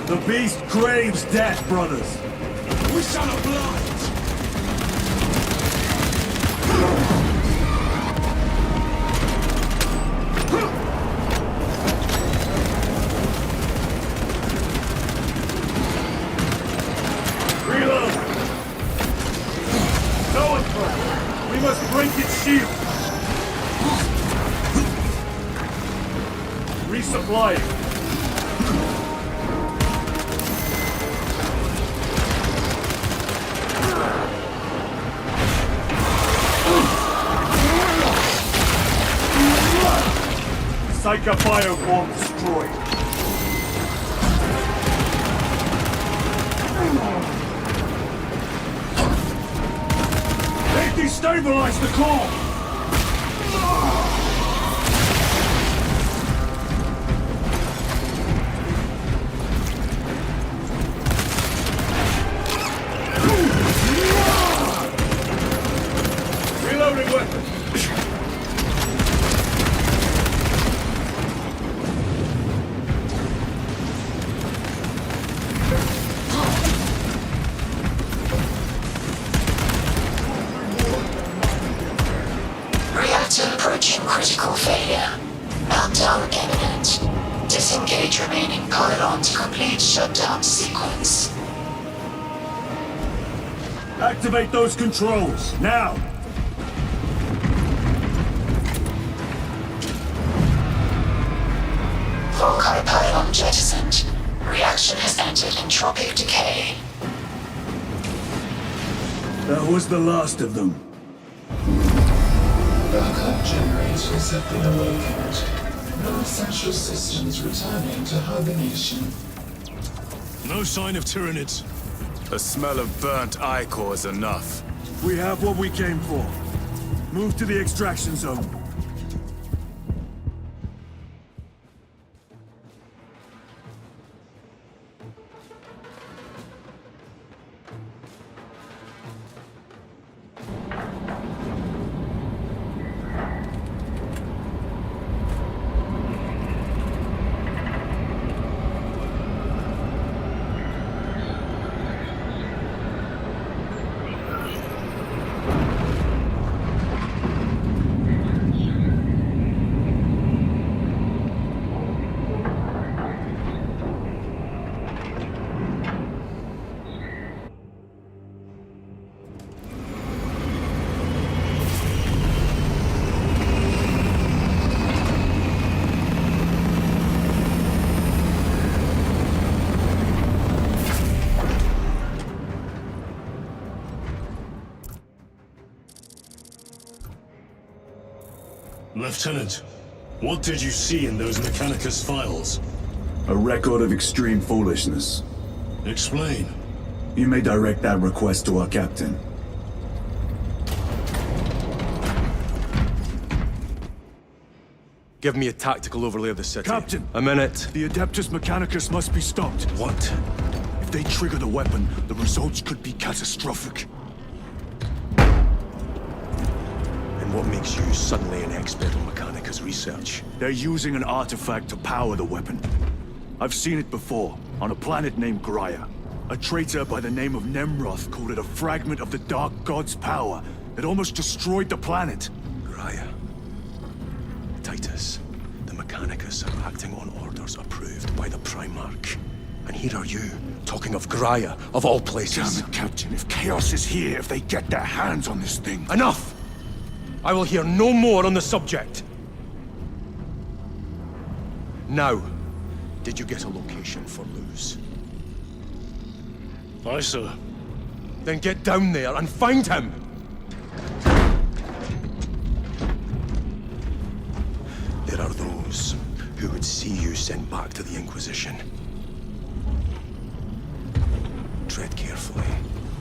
The beast craves death, brothers. We shall oblige. Reload. No one throw. We must break its shield. Resupplying. Psycho bioform destroyed. They destabilized the core! Reloading weapon! Reactor approaching critical failure. Meltdown imminent. Disengage remaining pylon to complete shutdown sequence. Activate those controls, now! Volkite pylon jettisoned. Reaction has entered entropic decay. That was the last of them. Backup generators have been awakened. No essential systems returning to hibernation. No sign of Tyranids. The smell of burnt ichor is enough. We have what we came for. Move to the extraction zone. Lieutenant, what did you see in those Mechanicus files? A record of extreme foolishness. Explain. You may direct that request to our captain. Give me a tactical overlay of the city. Captain! A minute. The Adeptus Mechanicus must be stopped. What? If they trigger the weapon, the results could be catastrophic. And what makes you suddenly an expert on Mechanicus research? They're using an artifact to power the weapon. I've seen it before, on a planet named Graia. A traitor by the name of Nemroth called it a fragment of the Dark God's power that almost destroyed the planet. Graia. Titus, the Mechanicus are acting on orders approved by the Primarch. And here are you, talking of Graia, of all places. Damn it, Captain. If Chaos is here, if they get their hands on this thing... Enough! I will hear no more on the subject. Now, did you get a location for Luz? Aye, sir. Then get down there and find him! There are those who would see you sent back to the Inquisition. Tread carefully,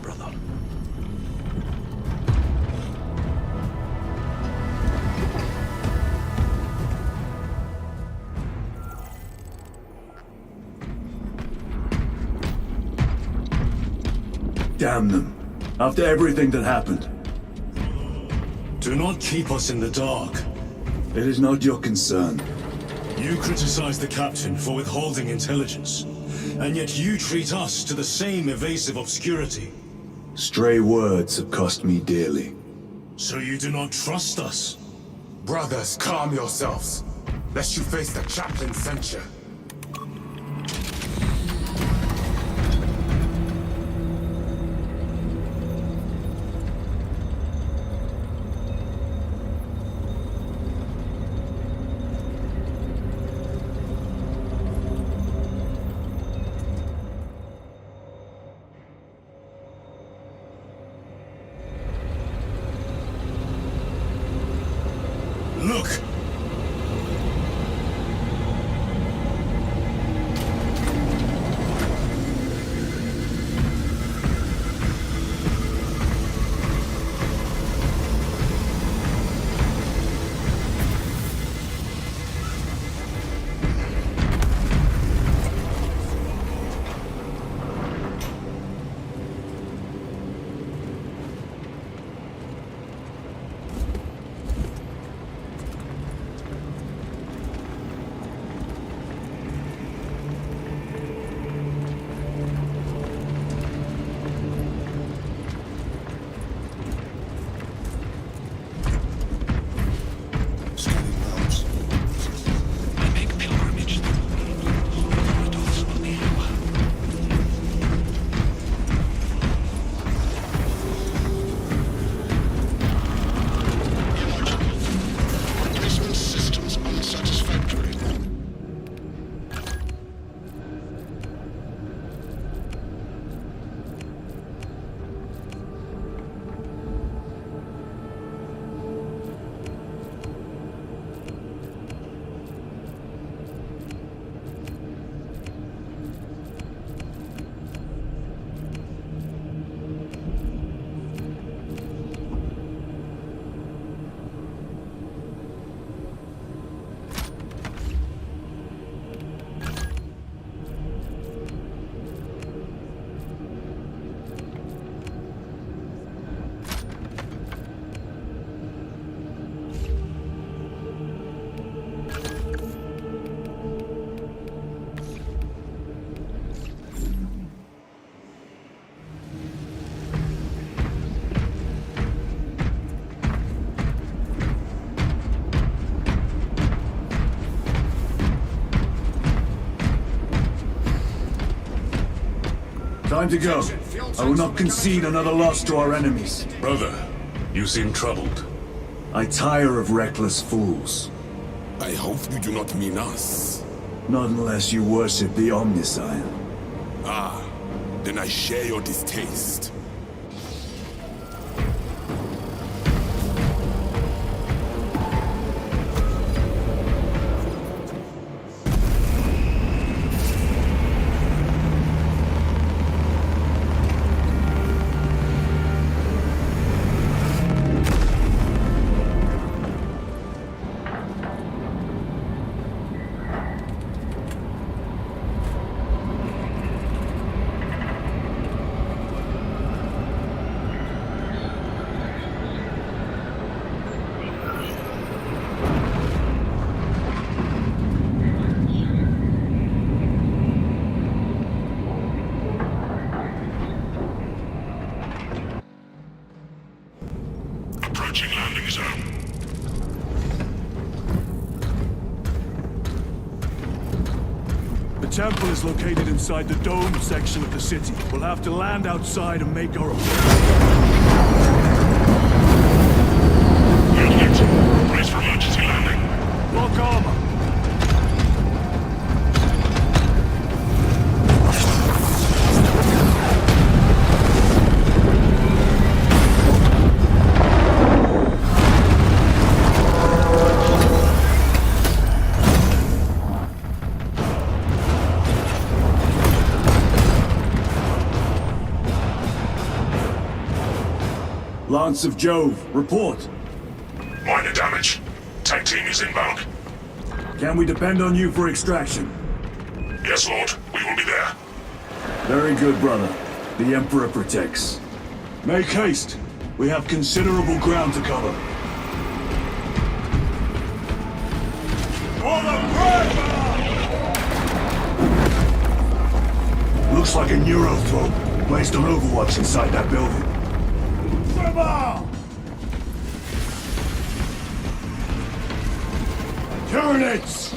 brother. Damn them. After everything that happened. Do not keep us in the dark. It is not your concern. You criticize the captain for withholding intelligence, and yet you treat us to the same evasive obscurity. Stray words have cost me dearly. So you do not trust us? Brothers, calm yourselves, lest you face the chaplain's censure. Look! Time to go. I will not concede another loss to our enemies. Brother, you seem troubled. I tire of reckless fools. I hope you do not mean us. Not unless you worship the Omnissiah. Ah, then I share your distaste. temple is located inside the dome section of the city. We'll have to land outside and make our appearance. Unit, brace for emergency landing. Lock armor. Lance of Jove, report. Minor damage. Tech team is inbound. Can we depend on you for extraction? Yes, Lord. We will be there. Very good, brother. The Emperor protects. Make haste. We have considerable ground to cover. Looks like a Neurothrope placed on Overwatch inside that building. Turrets!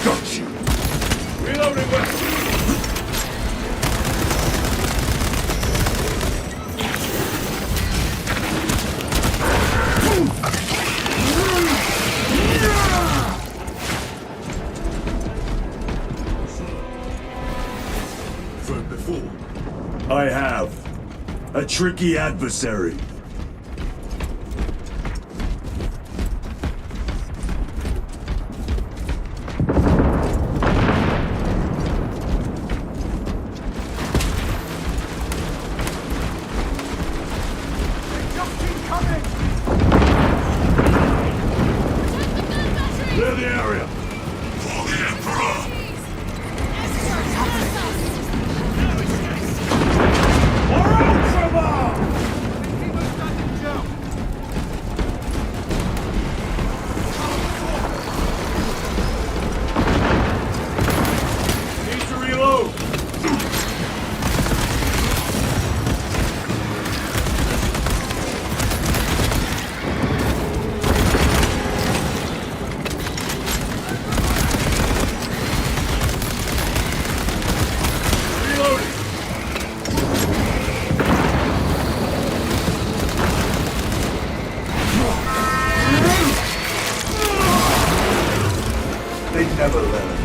Got you! Reloading weapon! I have. A tricky adversary. Clear the area. For the Emperor! They never learn.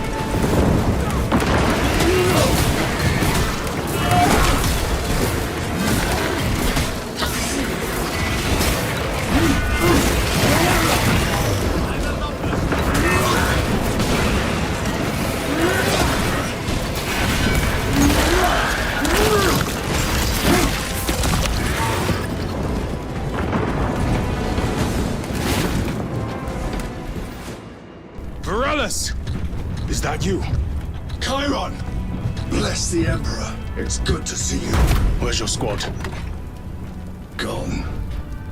Varellus! Is that you? Chiron! Bless the Emperor. It's good to see you. Where's your squad? Gone.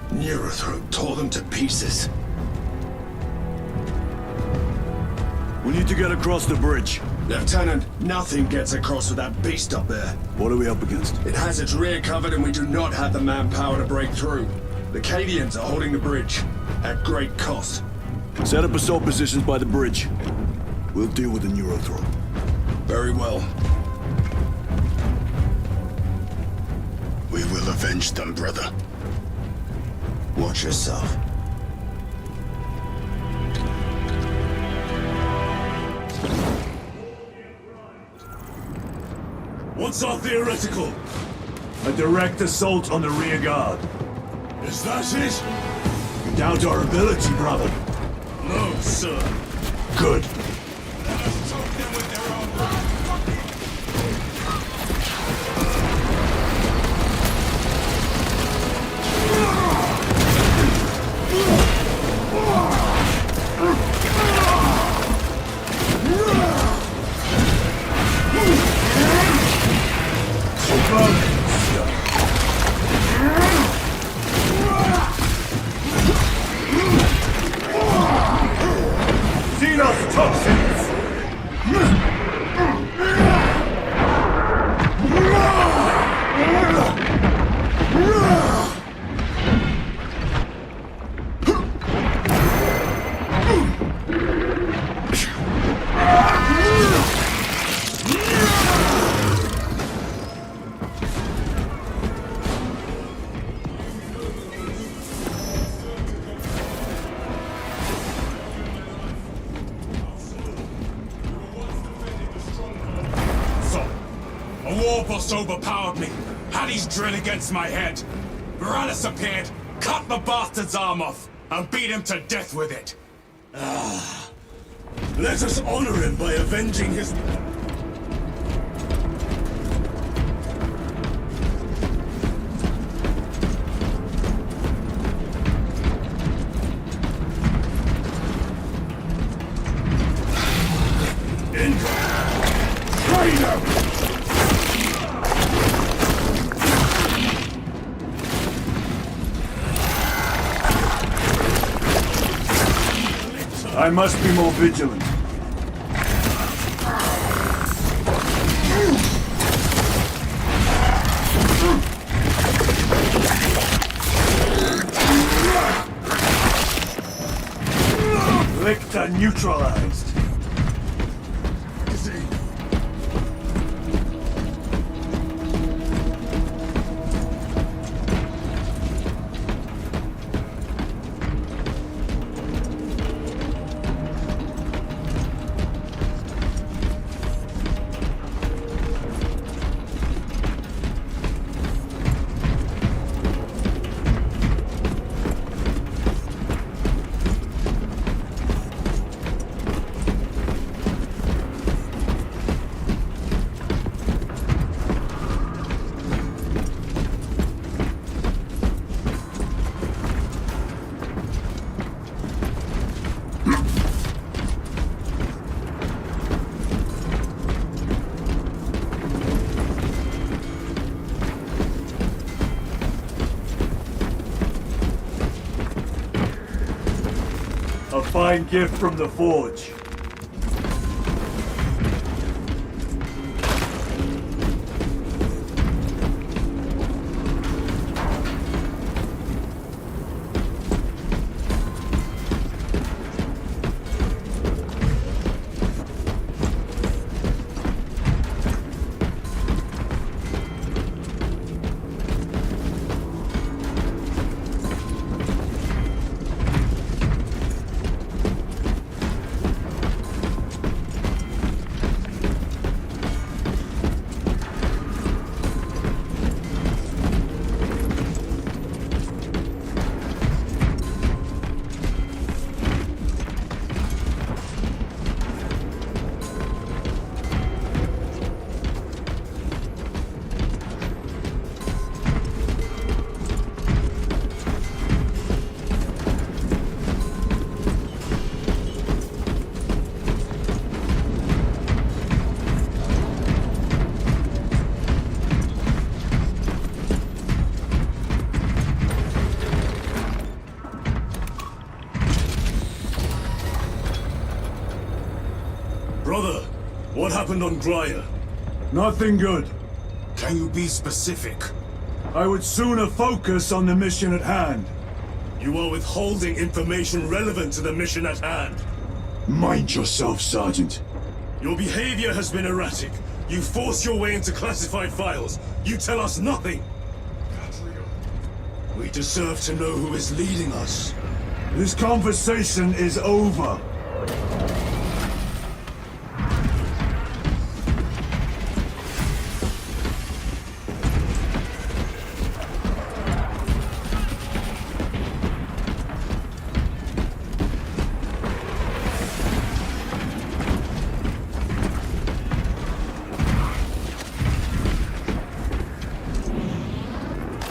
Neurothrope tore them to pieces. We need to get across the bridge. Lieutenant, nothing gets across with that beast up there. What are we up against? It has its rear covered and we do not have the manpower to break through. The Cadians are holding the bridge, at great cost. Set up assault positions by the bridge. We'll deal with the Neurothrope. Very well. We will avenge them, brother. Watch yourself. What's our theoretical? A direct assault on the rear guard. Is that it? You doubt our ability, brother? No, sir. Good. Warboss overpowered me, had his drill against my head. Morales appeared, cut the bastard's arm off, and beat him to death with it. Let us honor him by avenging his... I must be more vigilant. Lictor neutralized. A fine gift from the Forge. Brother, what happened on Graya? Nothing good. Can you be specific? I would sooner focus on the mission at hand. You are withholding information relevant to the mission at hand. Mind yourself, Sergeant. Your behavior has been erratic. You force your way into classified files. You tell us nothing. We deserve to know who is leading us. This conversation is over.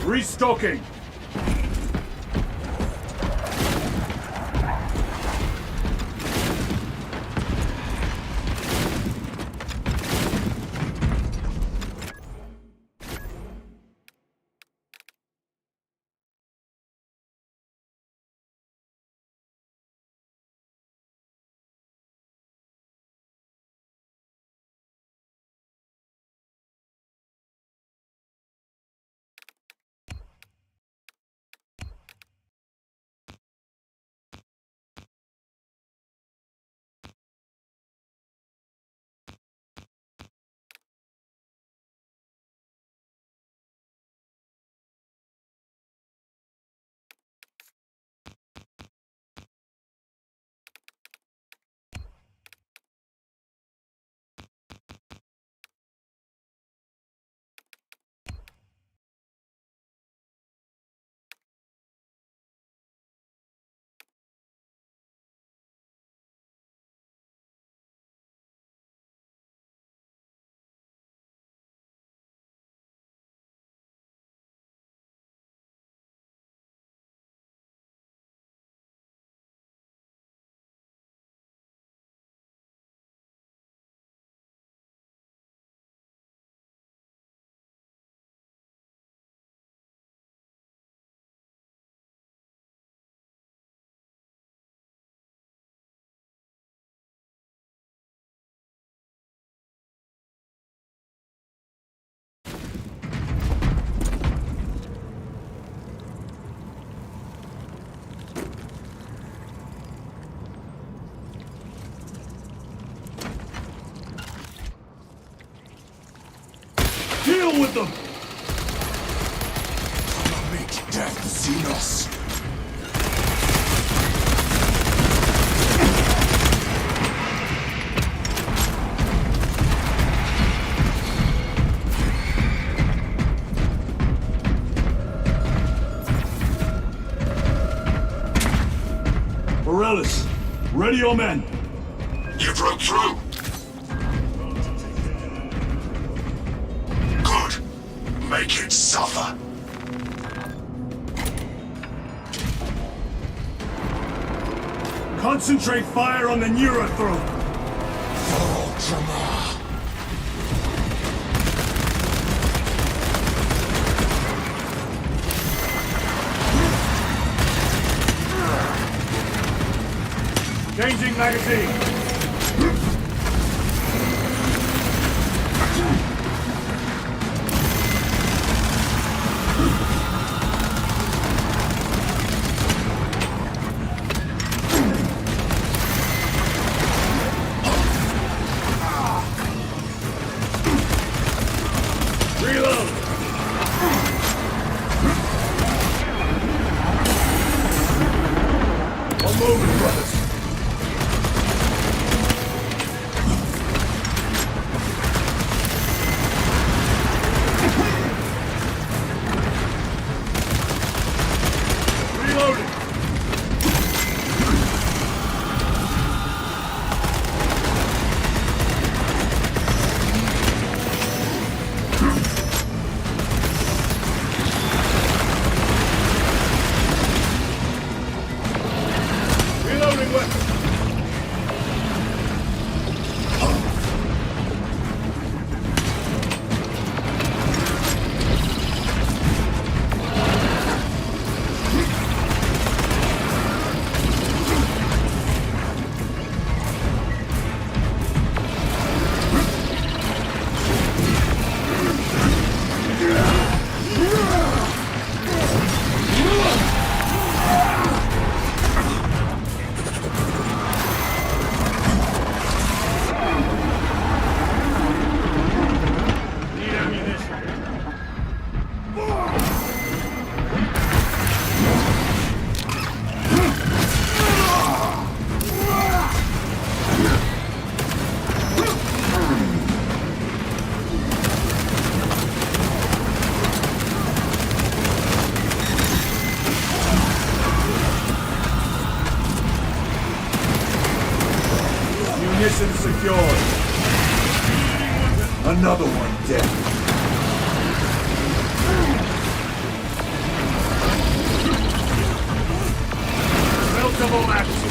Restocking! Deal with them! Meet death, Xenos. Morellis, ready your men! You broke through. Good. Make it suffer. Concentrate fire on the Neurothrope! Changing magazine! Mission secured. Another one dead. Multiple action.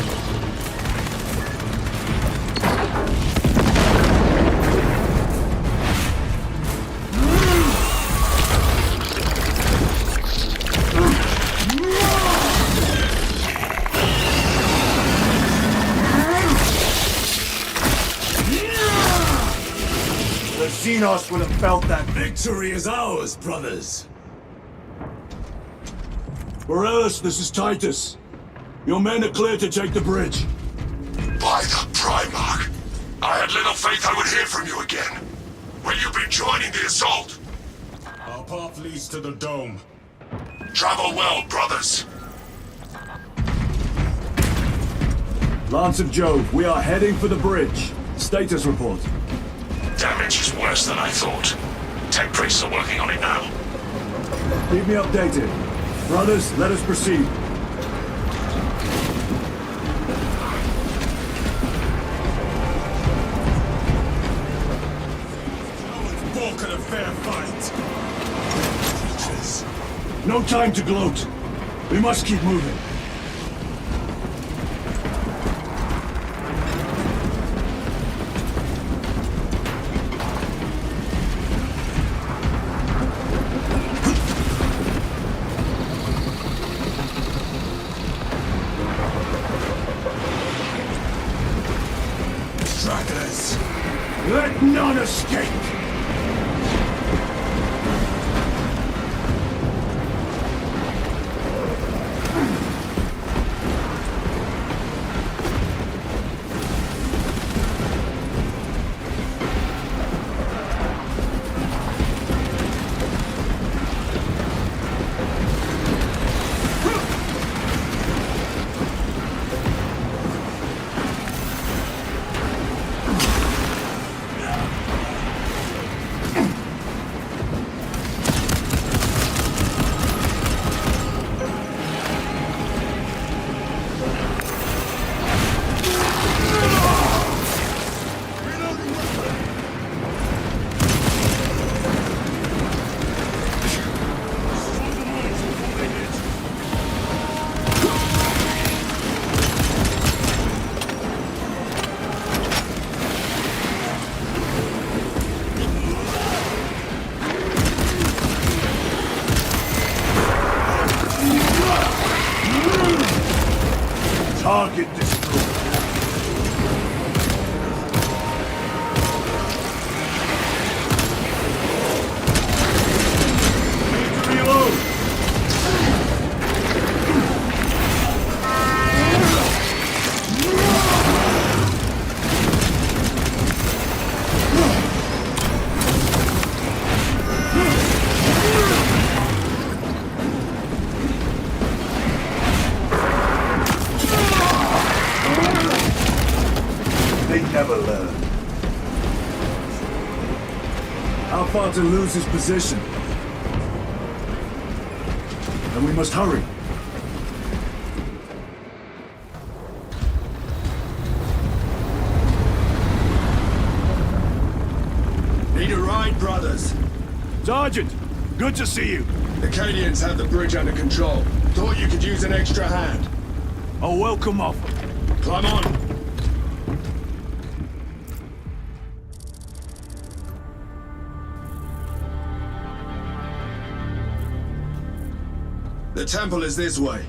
The Xenos would have felt that. Victory is ours, brothers. Morellis, this is Titus. Your men are clear to take the bridge. By the Primarch! I had little faith I would hear from you again. Will you be joining the assault? Our path leads to the dome. Travel well, brothers. Lance of Jove, we are heading for the bridge. Status report. Damage is worse than I thought. Tech priests are working on it now. Keep me updated. Brothers, let us proceed. Balk at a fair fight. No time to gloat. We must keep moving. Stragglers! Let none escape! How far to lose his position? And we must hurry. Need a ride, brothers? Sergeant, good to see you. The Cadians have the bridge under control. Thought you could use an extra hand. A welcome offer. Climb on. The temple is this way.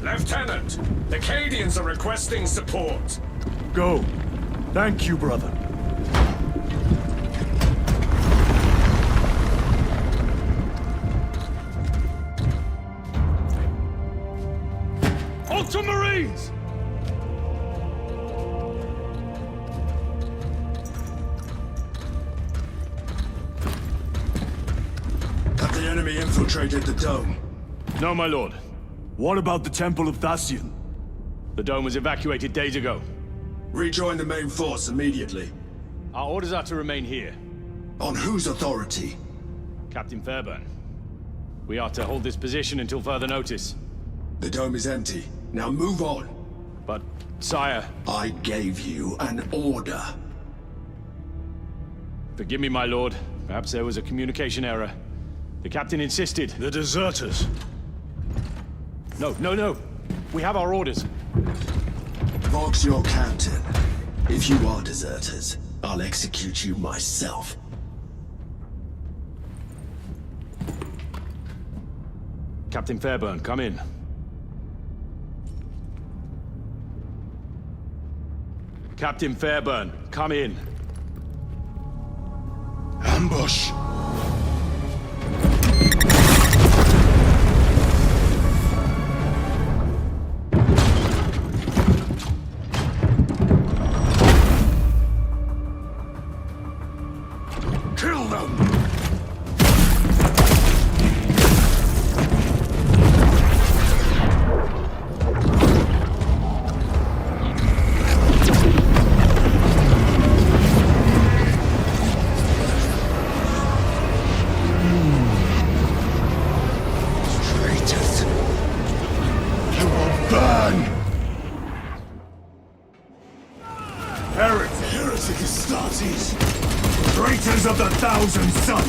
Lieutenant, the Cadians are requesting support. Go. Thank you, brother. Ultramarines! Have the enemy infiltrated the dome? No, my lord. What about the Temple of Thasian? The dome was evacuated days ago. Rejoin the main force immediately. Our orders are to remain here. On whose authority? Captain Fairburn. We are to hold this position until further notice. The dome is empty. Now move on. But, sire... I gave you an order. Forgive me, my lord. Perhaps there was a communication error. The captain insisted. The deserters. No. We have our orders. Vox your captain. If you are deserters, I'll execute you myself. Captain Fairburn, come in. Captain Fairburn, come in. Ambush! Kill them! Traitors! You will burn! Heretic Astartes! Traitors of the Thousand Sons!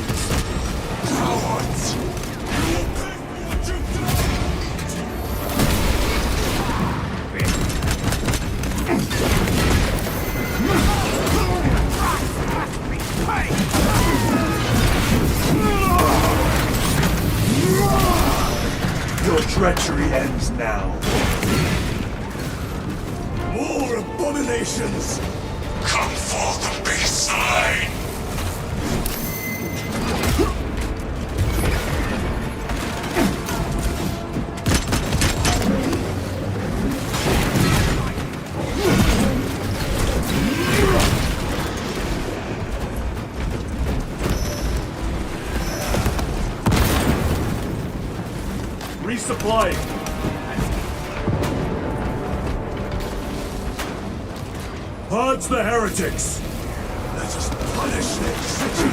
Cowards! You will pay for what you've done! Your treachery ends now. More abominations! Come forth and be slain! Resupplying. Purge the heretics! Let us punish their city!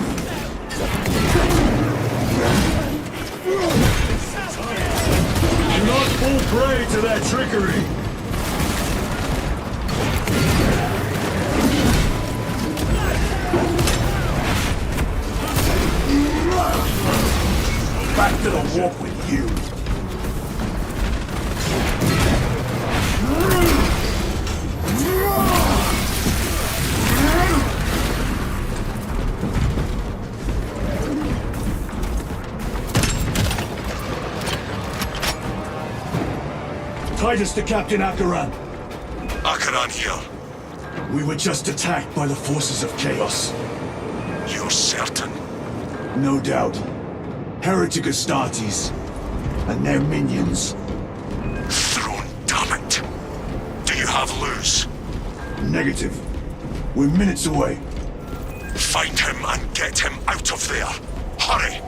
Do not fall prey to their trickery! Back to the walk with you! Titus to Captain Akaran. Akaran here. We were just attacked by the forces of Chaos. You're certain? No doubt. Heretic Astartes and their minions. Throne, damn it! Do you have Luz? Negative. We're minutes away. Find him and get him out of there. Hurry!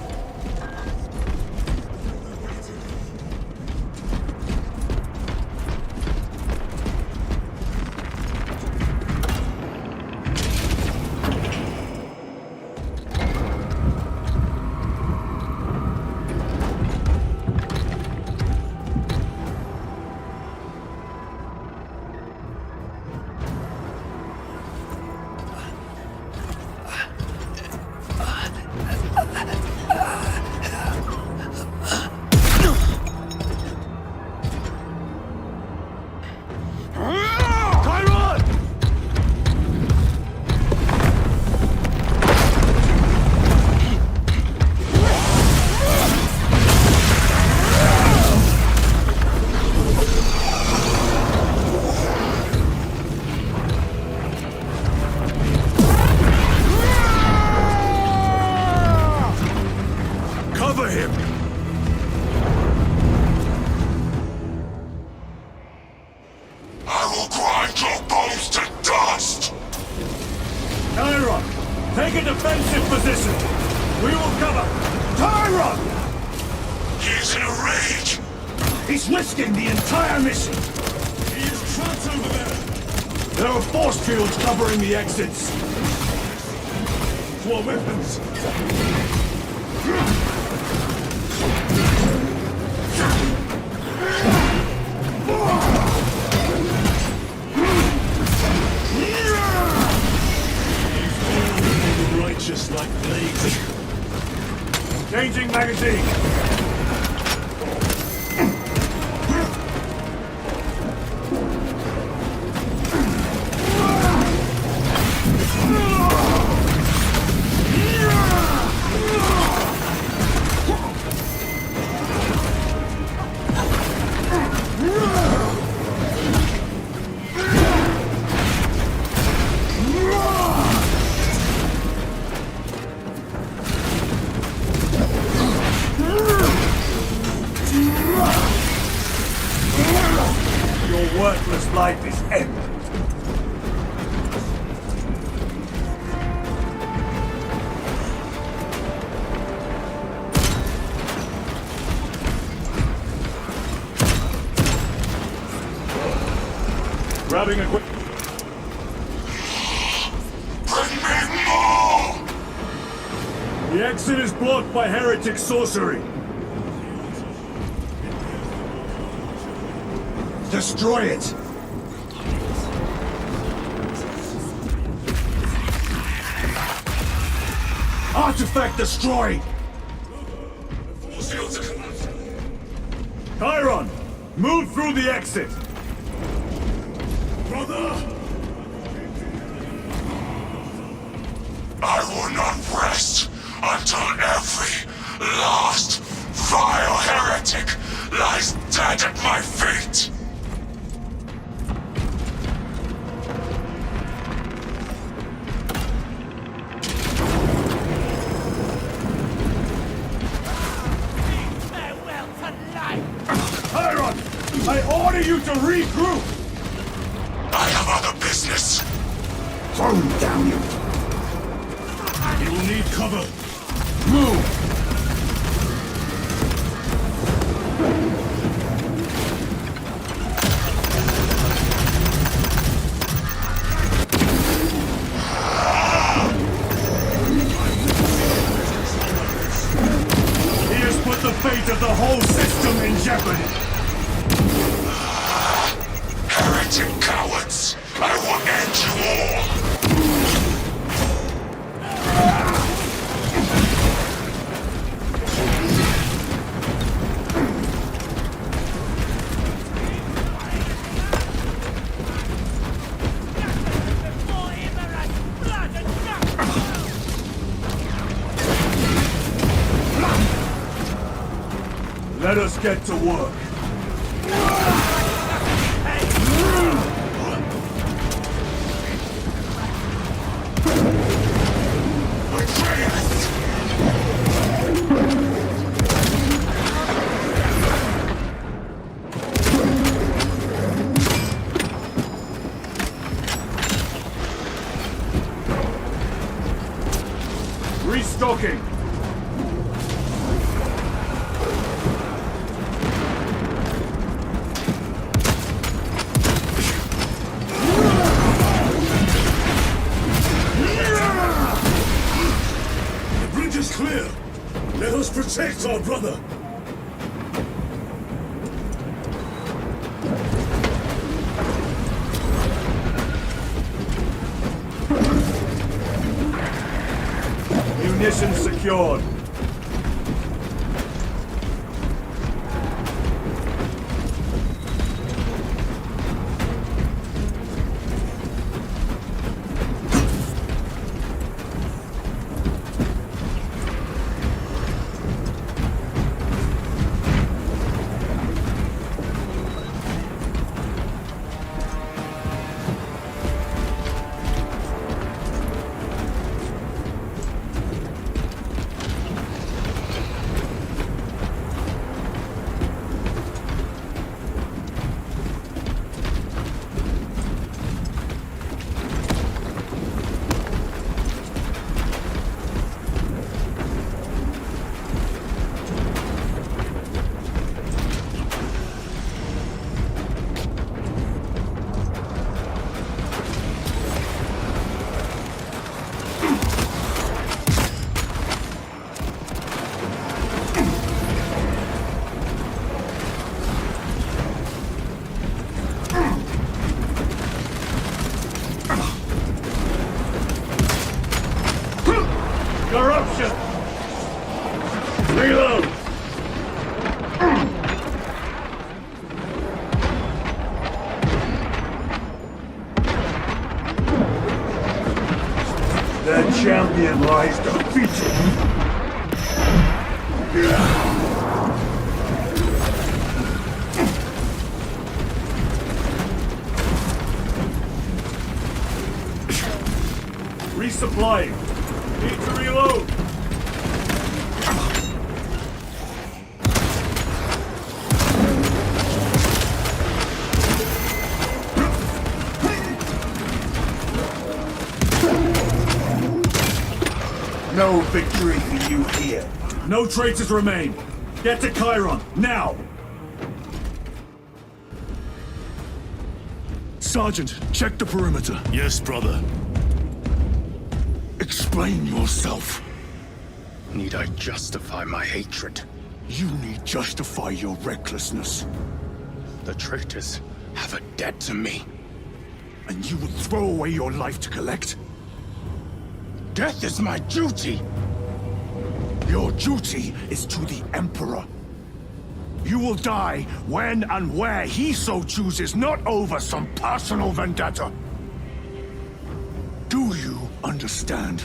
Take a defensive position! We will cover! Tyron! He's in a rage! He's risking the entire mission! He is trapped over there! There are force fields covering the exits! To our weapons! Righteous like plagues. Changing magazine! Your worthless life is ended. Grabbing a quick... Bring me more! The exit is blocked by heretic sorcery. Destroy it! Artifact destroyed! Chiron! Move through the exit! Brother! I will not rest until every last vile heretic lies dead at my feet! Chiron! I order you to regroup! I have other business. Throw him down, you! You will need cover! Move! He has put the fate of the whole system in jeopardy! Heretic cowards! I will end you all! Let us get to work. Restocking. The bridge is clear. Let us protect our brother. Munitions secured. Corruption! Reload! Their champion lies defeated. Resupplying. Need to reload. No victory for you here. No traitors remain. Get to Chiron, now! Sergeant, check the perimeter. Yes, brother. Explain yourself. Need I justify my hatred? You need justify your recklessness. The traitors have a debt to me. And you would throw away your life to collect? Death is my duty! Your duty is to the Emperor. You will die when and where he so chooses, not over some personal vendetta. Do you understand?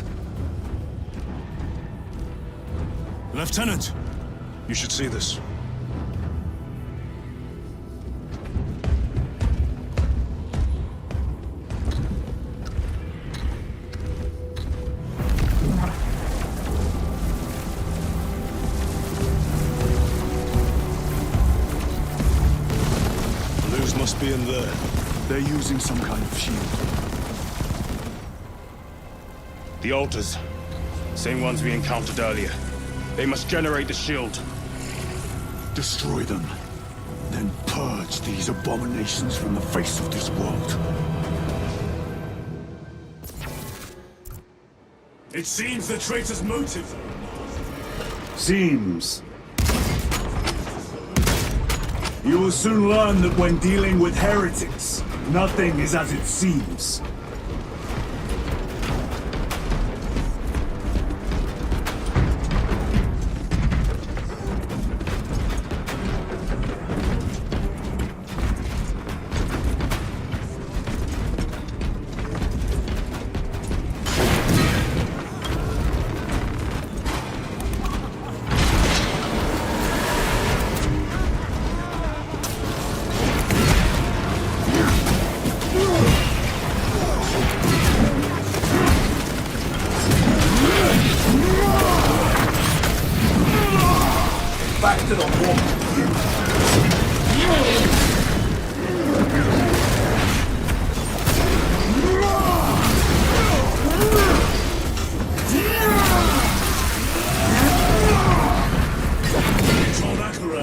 Lieutenant, you should see this. Luz must be in there. They're using some kind of shield. The altars. Same ones we encountered earlier. They must generate the shield. Destroy them. Then purge these abominations from the face of this world. It seems the traitor's motive. Seems. You will soon learn that when dealing with heretics, nothing is as it seems. Back to the wall.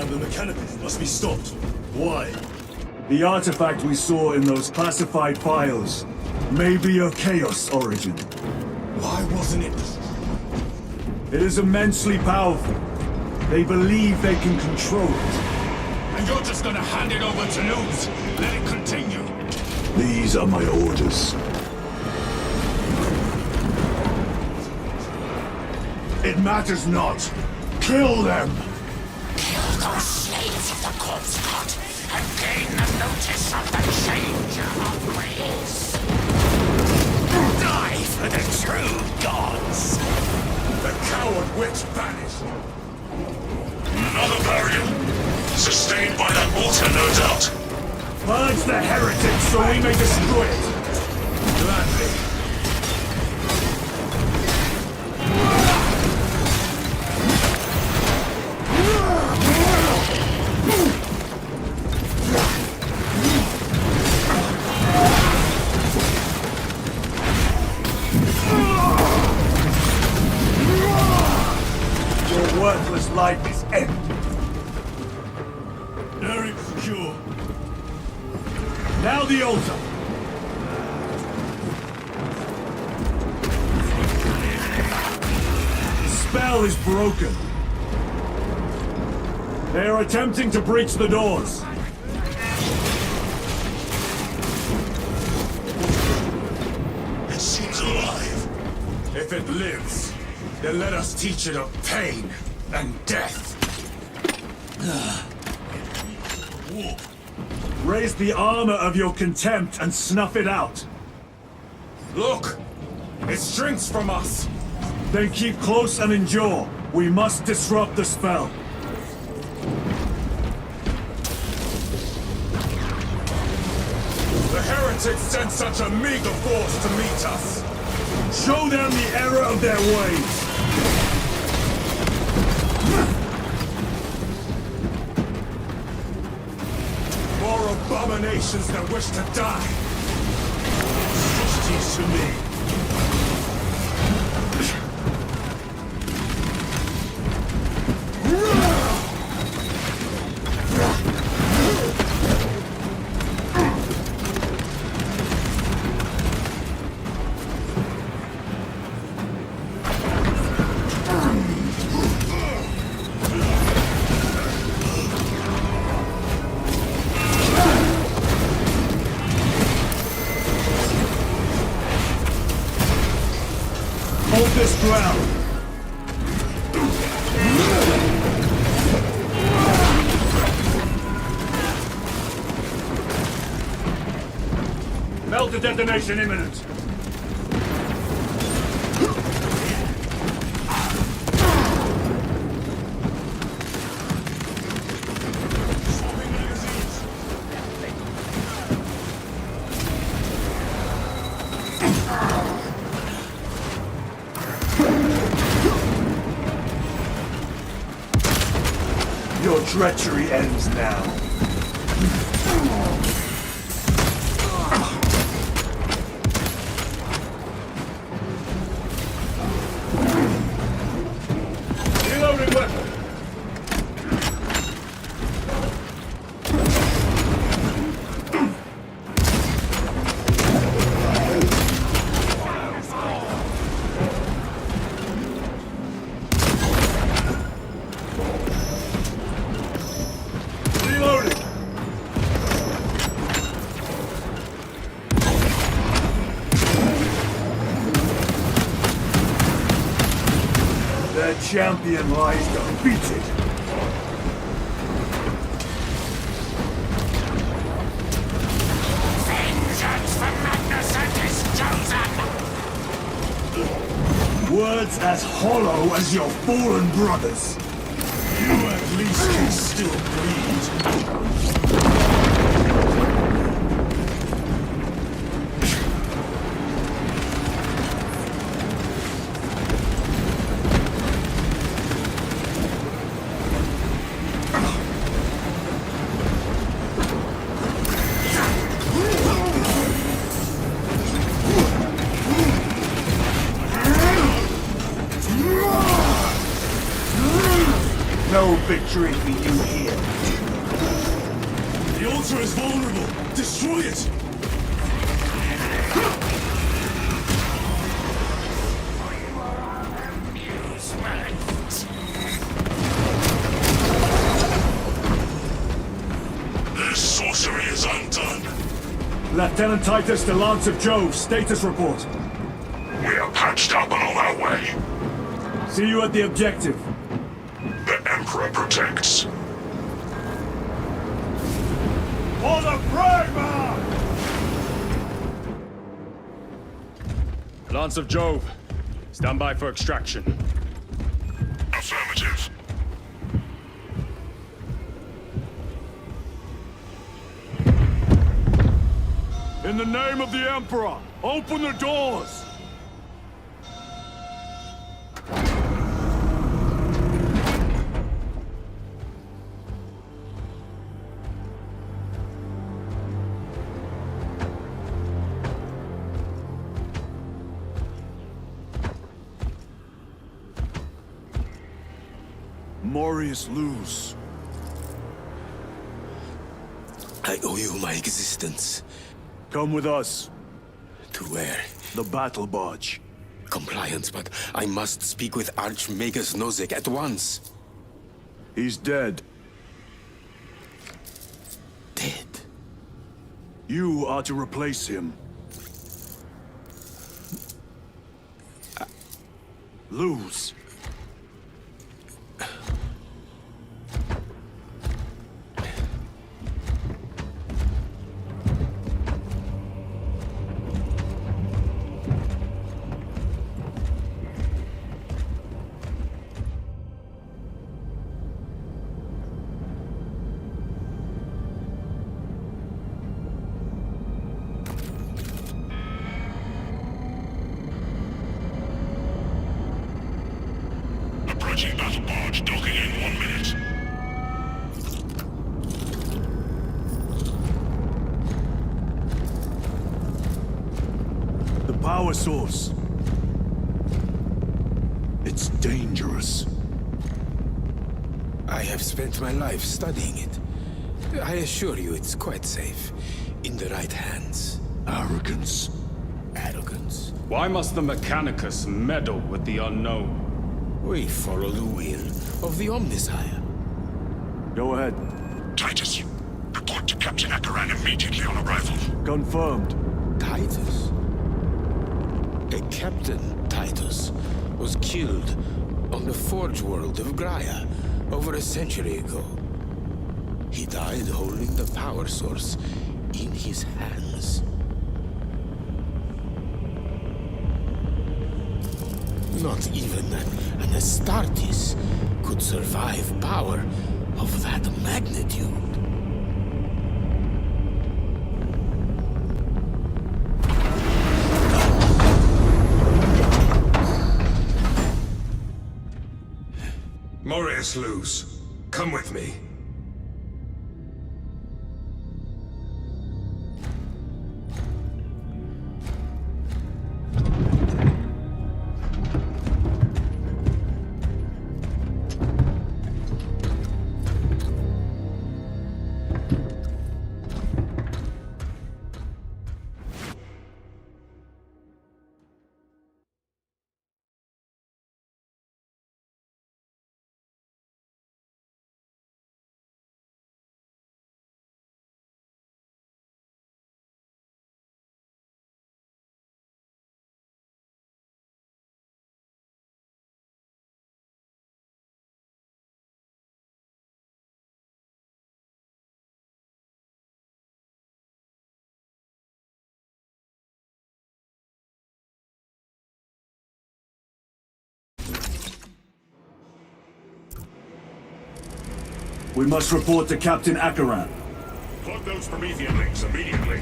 The mechanical must be stopped. Why? The artifact we saw in those classified files may be of Chaos origin. Why wasn't it? It is immensely powerful. They believe they can control it. And you're just gonna hand it over to Luz? Let it continue? These are my orders. It matters not. Kill them! Kill those slaves of the corpse god and gain the notice of the changer of grace. Die for the true gods! The coward witch vanished. Another barrier. Sustained by that water, no doubt. Purge the heretics so we may destroy it! Gladly. Your worthless life is empty. Area secure. Now the altar! The spell is broken. They are attempting to breach the doors. It seems alive. If it lives, Then let us teach it of pain and death. Raise the armor of your contempt and snuff it out. Look! It shrinks from us! Then keep close and endure. We must disrupt the spell. The heretics sent such a meager force to meet us! Show them the error of their ways! More abominations that wish to die! Justice to me! Hold this ground! Melt the detonation imminent! Your treachery ends now. Reloading weapon. Their champion lies defeated. Vengeance for Magnus and his chosen! Words as hollow as your fallen brothers. You at least can still breathe. No victory for you here. The altar is vulnerable. Destroy it! This sorcery is undone. Lieutenant Titus, the Lance of Jove, status report. We are patched up and on our way. See you at the objective. The Emperor protects. For the Primarch! Lance of Jove, stand by for extraction. Affirmative. In the name of the Emperor, open the doors! Morius Luz. I owe you my existence. Come with us. To where? The battle barge. Compliance, but I must speak with Archmagus Nozick at once. He's dead. Dead? You are to replace him. Luz. Barge docking in 1 minute. The power source. It's dangerous. I have spent my life studying it. I assure you it's quite safe. In the right hands. Arrogance. Arrogance? Why must the Mechanicus meddle with the unknown? We follow the will of the Omnissiah. Go ahead. Titus, report to Captain Akaran immediately on arrival. Confirmed. Titus? A Captain Titus was killed on the Forge world of Graia over a century ago. He died holding the power source in his hands. Not even an Astartes could survive power of that magnitude. Morius Luz, come with me. We must report to Captain Akaran. Plug those Promethean links immediately.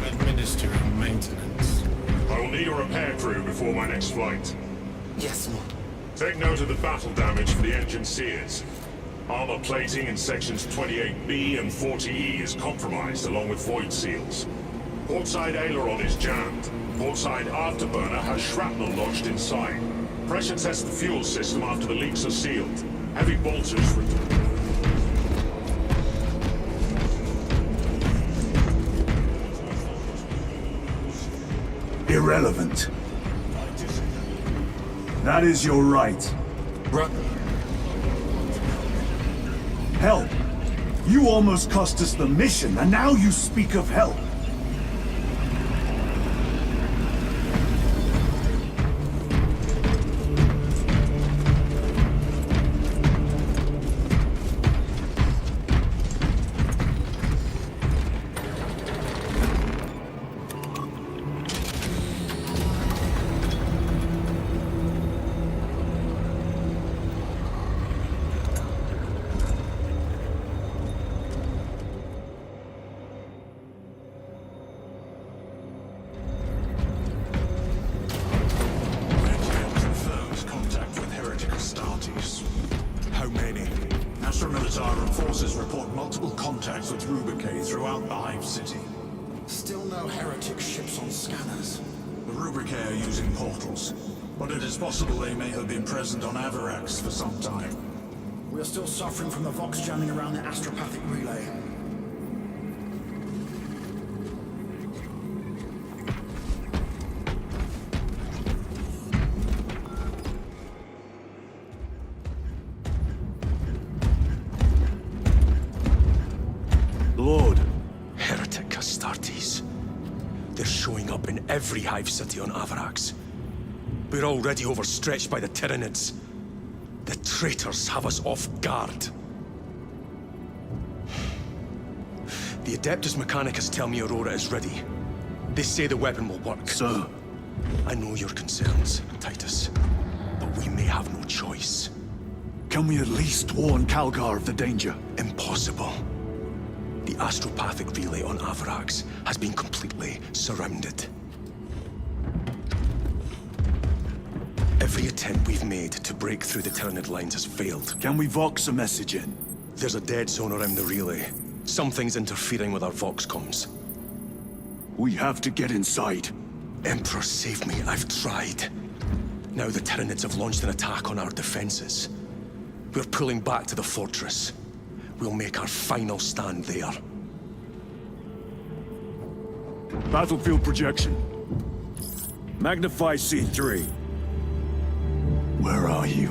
Administering maintenance. I will need a repair crew before my next flight. Yes, Lord. Take note of the battle damage for the engine sears. Armor plating in sections 28B and 40E is compromised along with void seals. Portside aileron is jammed. Portside afterburner has shrapnel lodged inside. Pressure test the fuel system after the leaks are sealed. Heavy bolters return. Irrelevant. That is your right. Help! You almost cost us the mission, and now you speak of help! How many? Astra Militarum forces report multiple contacts with Rubrikae throughout the Hive City. Still no heretic ships on scanners. The Rubrikae are using portals, but it is possible they may have been present on Avarax for some time. We are still suffering from the Vox jamming around the astropathic relay. Lord. Heretic Astartes. They're showing up in every Hive City on Avarax. We're already overstretched by the Tyranids. The traitors have us off guard. The Adeptus Mechanicus tell me Aurora is ready. They say the weapon will work. Sir. I know your concerns, Titus, but we may have no choice. Can we at least warn Calgar of the danger? Impossible. The astropathic relay on Avarax has been completely surrounded. Every attempt we've made to break through the Tyranid lines has failed. Can we Vox a message in? There's a dead zone around the relay. Something's interfering with our Vox comms. We have to get inside. Emperor, save me. I've tried. Now the Tyranids have launched an attack on our defenses. We're pulling back to the fortress. We'll make our final stand there. Battlefield projection. Magnify C3. Where are you?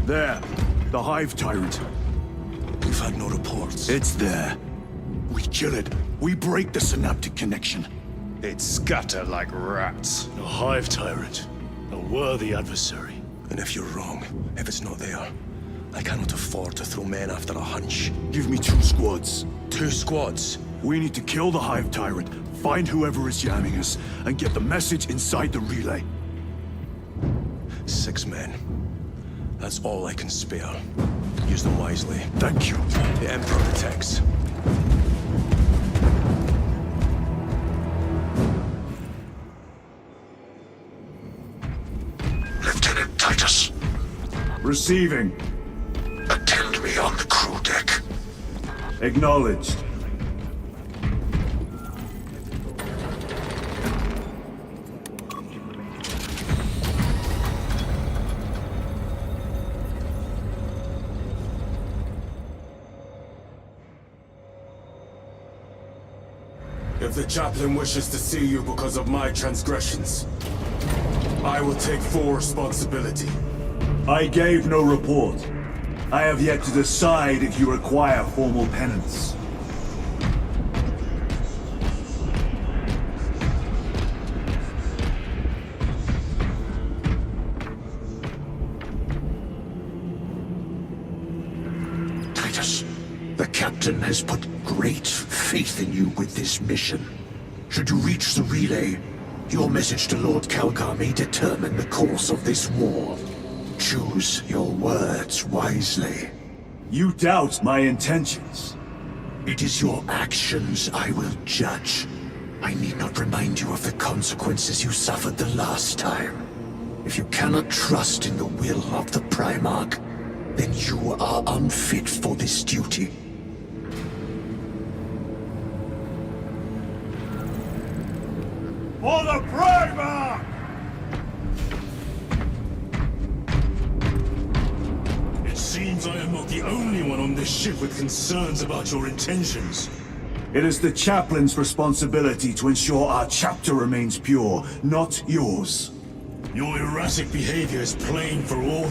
There. The Hive Tyrant. We've had no reports. It's there. We kill it. We break the synaptic connection. They'd scatter like rats. A Hive Tyrant. A worthy adversary. And if you're wrong, if it's not there, I cannot afford to throw men after a hunch. Give me 2 squads. 2 squads? We need to kill the Hive Tyrant, find whoever is jamming us, and get the message inside the relay. 6 men. That's all I can spare. Use them wisely. Thank you. The Emperor protects. Lieutenant Titus. Receiving. Attend me on the crew deck. Acknowledged. If the chaplain wishes to see you because of my transgressions, I will take full responsibility. I gave no report. I have yet to decide if you require formal penance. Titus, the captain has put great faith in you with this mission. Should you reach the relay, your message to Lord Calgar may determine the course of this war. Choose your words wisely. You doubt my intentions. It is your actions I will judge. I need not remind you of the consequences you suffered the last time. If you cannot trust in the will of the Primarch, then you are unfit for this duty. For the Primarch! It seems I am not the only one on this ship with concerns about your intentions. It is the chaplain's responsibility to ensure our chapter remains pure, not yours. Your erratic behavior is plain for all.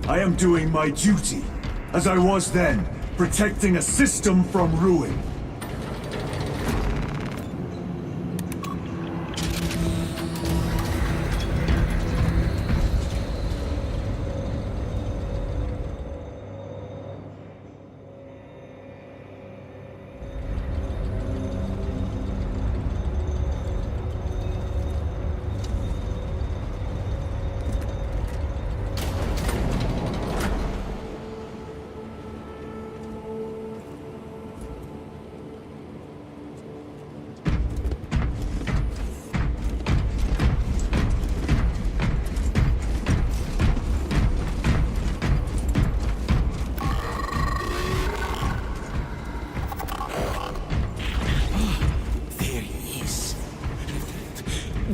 I am doing my duty, as I was then, protecting a system from ruin.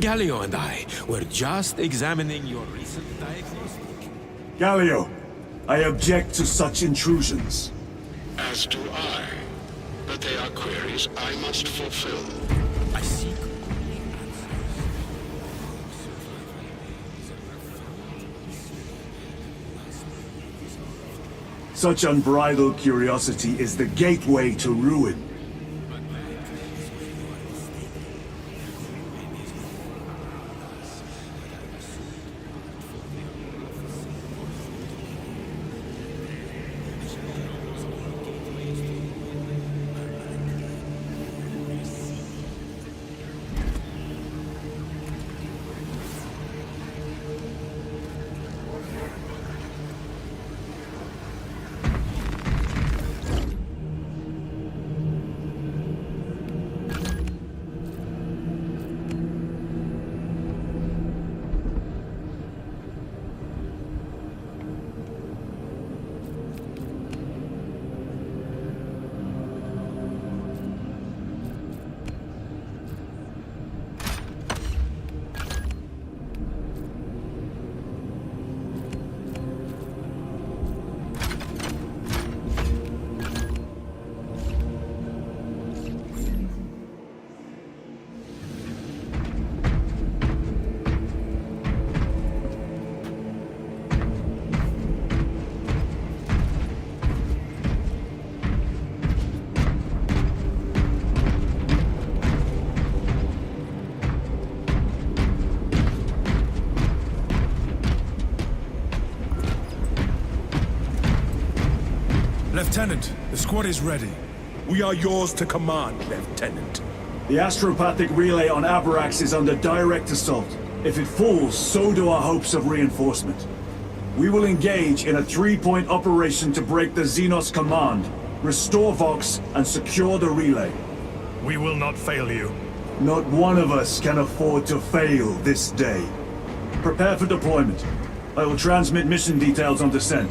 Galio and I were just examining your recent diagnostic. Galio, I object to such intrusions. As do I. But they are queries I must fulfill. I seek Such unbridled curiosity is the gateway to ruin. Lieutenant, the squad is ready. We are yours to command, Lieutenant. The astropathic relay on Avarax is under direct assault. If it falls, so do our hopes of reinforcement. We will engage in a 3-point operation to break the Xenos command, restore Vox, and secure the relay. We will not fail you. Not one of us can afford to fail this day. Prepare for deployment. I will transmit mission details on descent.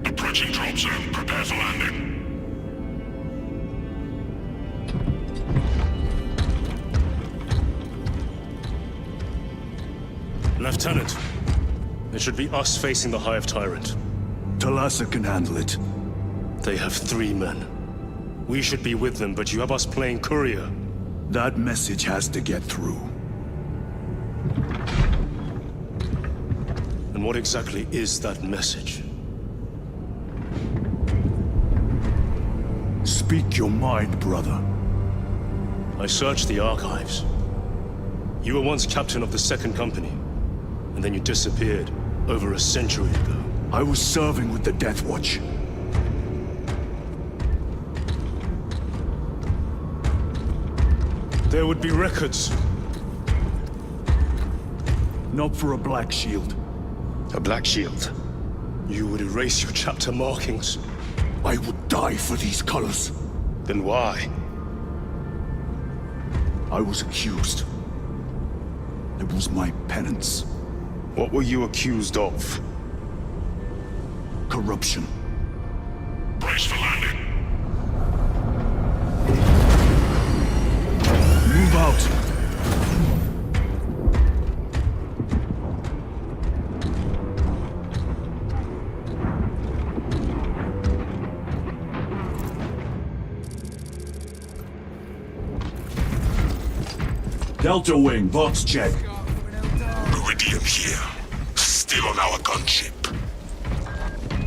Approaching drop zone. Prepare for landing. Lieutenant, it should be us facing the Hive Tyrant. Talassa can handle it. They have 3 men. We should be with them, but you have us playing courier. That message has to get through. And what exactly is that message? Speak your mind, brother. I searched the archives. You were once captain of the Second Company, and then you disappeared over a century ago. I was serving with the Death Watch. There would be records. Not for a Black Shield. A Black Shield? You would erase your chapter markings. I would die for these colors. Then why? I was accused. It was my penance. What were you accused of? Corruption. Brace for landing. Move out. Delta Wing, box check. Iridium here. Still on our gunship.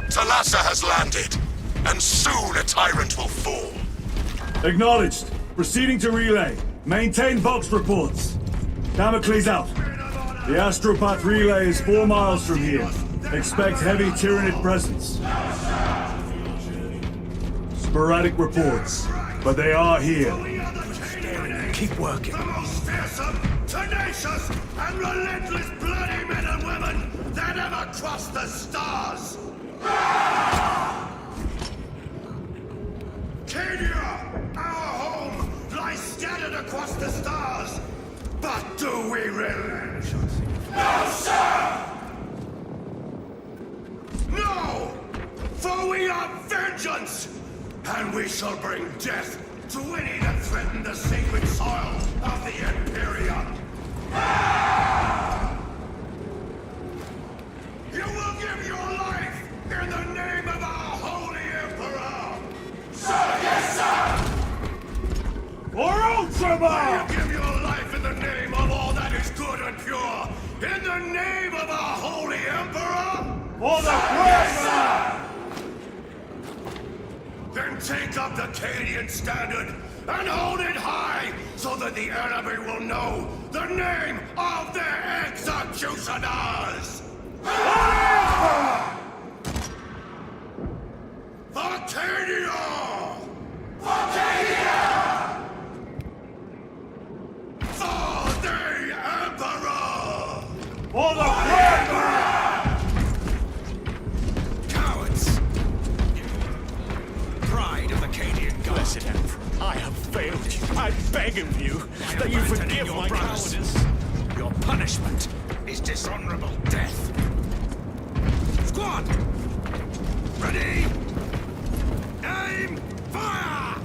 Talassa has landed, and soon a tyrant will fall. Acknowledged. Proceeding to relay. Maintain Vox reports. Damocles out. The Astropath relay is 4 miles from here. Expect heavy Tyranid presence. Sporadic reports, but they are here. Keep working. The most fearsome, tenacious, and relentless bloody men and women that ever crossed the stars! Cadia, our home, lies scattered across the stars. But do we relent? No, sir! No! For we are vengeance! And we shall bring death to any that threaten the sacred soil of the Imperium. You will give your life in the name of our Holy Emperor! Sir, yes, sir! For Ultramar! Will you give your life in the name of all that is good and pure? In the name of our Holy Emperor? For the yes, sir! Then take up the Cadian standard and hold it high so that the enemy will know the name of their executioners! Arcadia! Arcadia! For the Emperor! For the Emperor! Cowards! face it, Emperor. I have failed you. I beg of you that you forgive my cowardice. Your punishment is dishonorable death. Squad! Ready! Aim! Fire!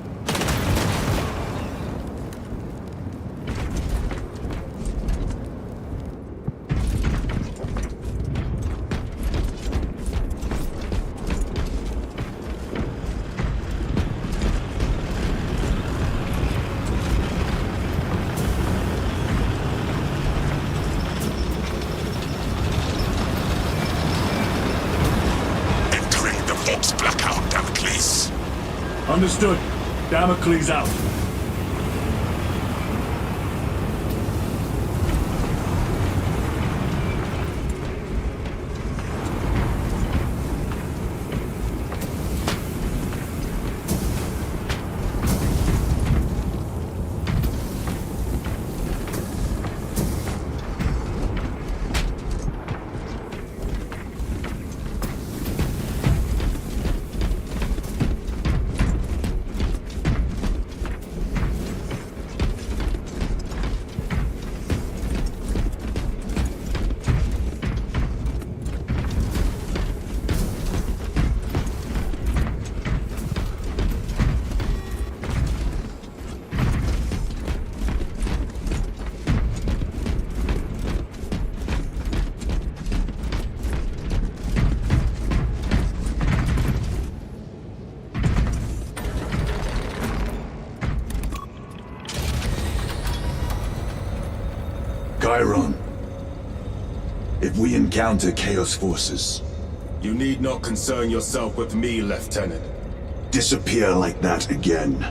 Understood. Damocles out. Chiron. If we encounter Chaos forces... You need not concern yourself with me, Lieutenant. Disappear like that again,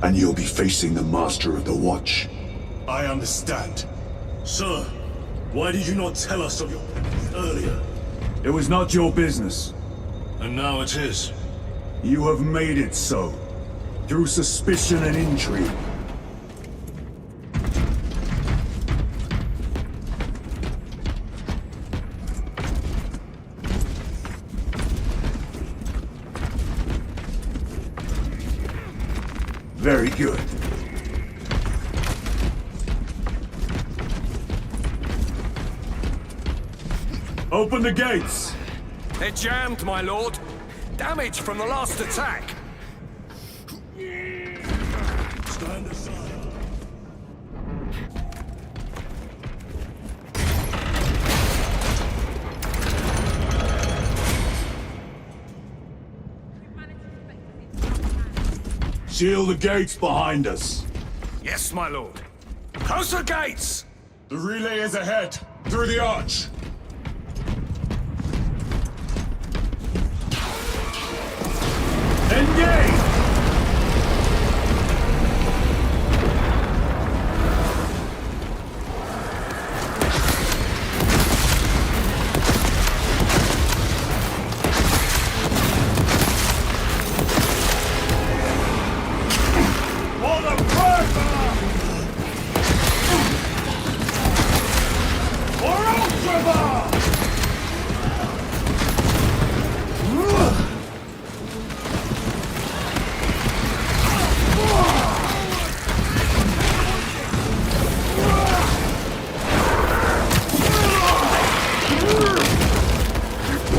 and you'll be facing the Master of the Watch. I understand. Sir, why did you not tell us of your plans earlier? It was not your business. And now it is. You have made it so. Through suspicion and intrigue. Very good. Open the gates! They're jammed, my lord. Damage from the last attack. Stand aside. Seal the gates behind us. Yes, my lord. Close the gates! The relay is ahead, through the arch. Engage!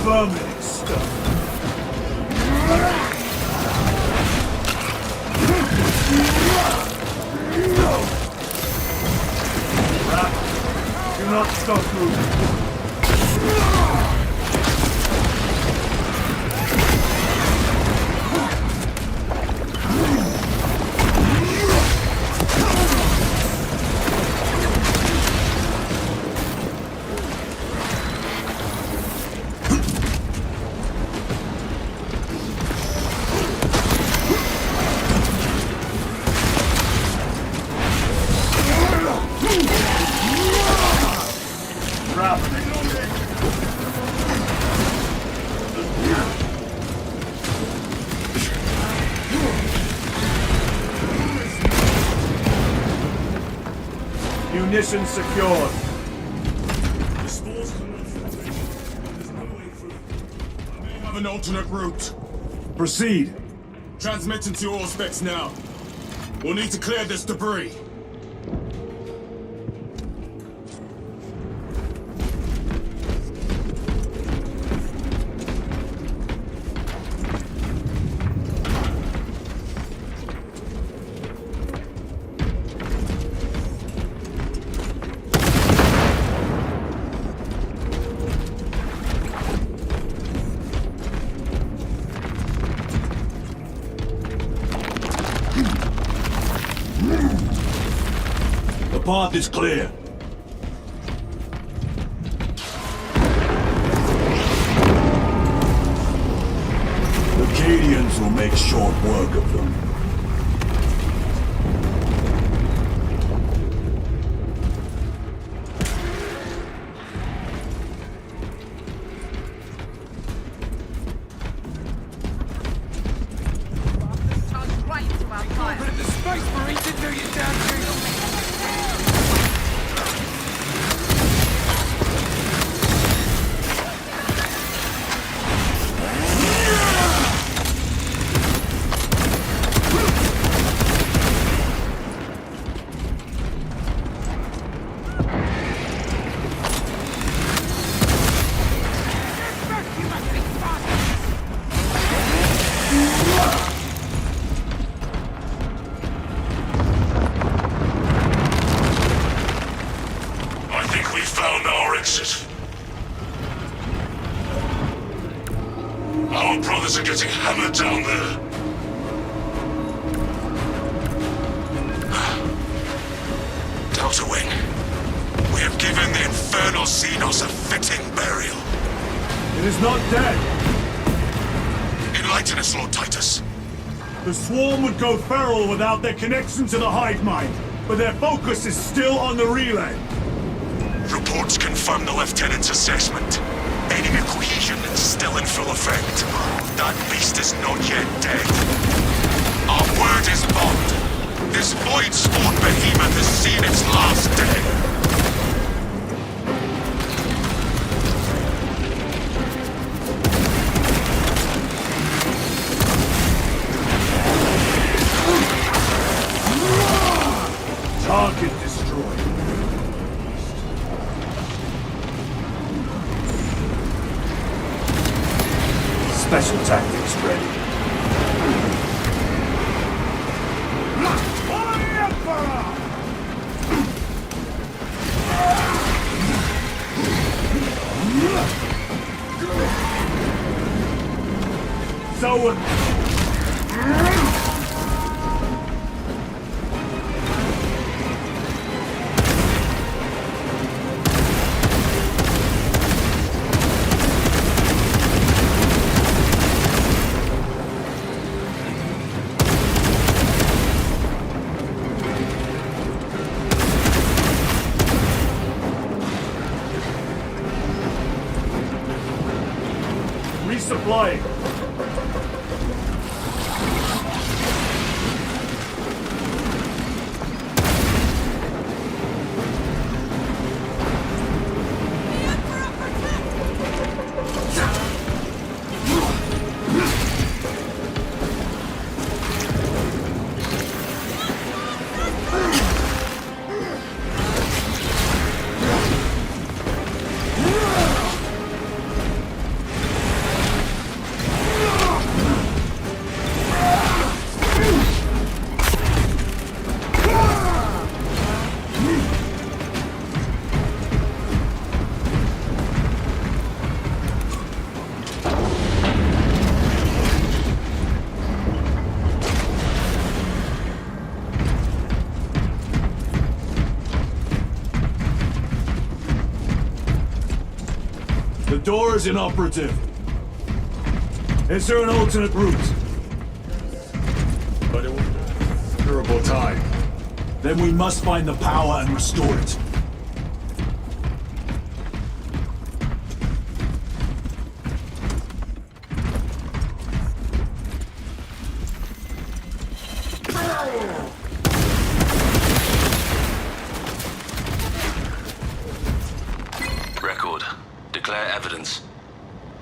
Vermin stuff. Do not stop moving. Munition secured. The spores cannot filtrate. There's no way through. I may have an alternate route. Proceed. Transmitting to all specs now. We'll need to clear this debris. The path is clear. The Cadians will make short work of them. Our brothers are getting hammered down there. Delta Wing, we have given the Infernal Xenos a fitting burial. It is not dead. Enlighten us, Lord Titus. The Swarm would go feral without their connection to the hive mind, but their focus is still on the relay. Reports confirm the Lieutenant's assessment. Enemy cohesion is still in full effect. That beast is not yet dead. Our word is bond. This void-spawn behemoth has seen its last day. Target destroyed. Special tactics ready. So resupplying. The door is inoperative. Is there an alternate route? But it will take considerable time. Then we must find the power and restore it. Record. Declare evidence.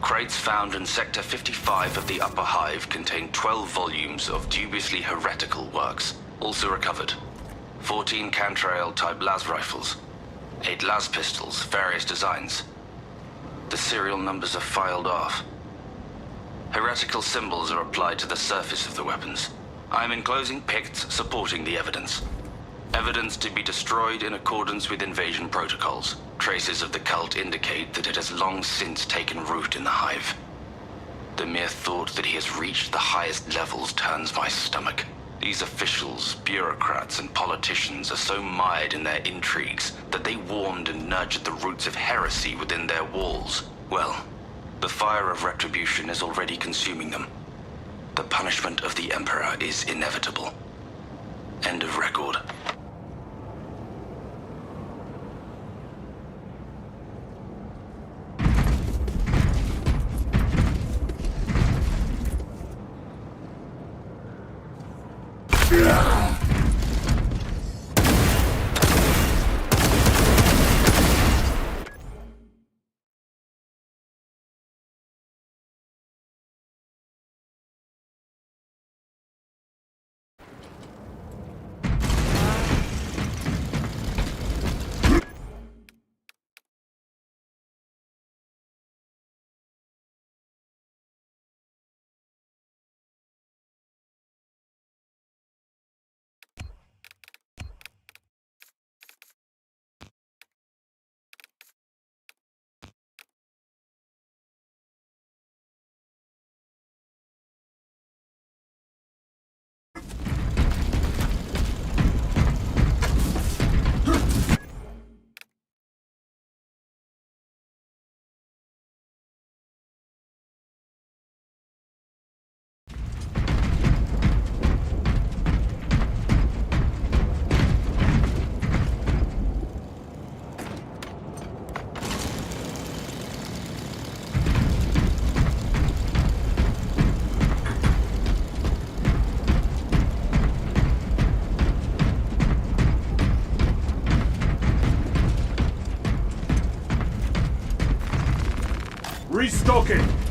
Crate's found in Sector 55 of the Upper Hive contained 12 volumes of dubiously heretical works, also recovered. 14 Cantrail-type las rifles, 8 las pistols, various designs. The serial numbers are filed off. Heretical symbols are applied to the surface of the weapons. I'm enclosing picts supporting the evidence. Evidence to be destroyed in accordance with invasion protocols. Traces of the cult indicate that it has long since taken root in the Hive. The mere thought that he has reached the highest levels turns my stomach. These officials, bureaucrats, and politicians are so mired in their intrigues that they warmed and nurtured the roots of heresy within their walls. Well, the fire of retribution is already consuming them. The punishment of the Emperor is inevitable. End of record. Restocking!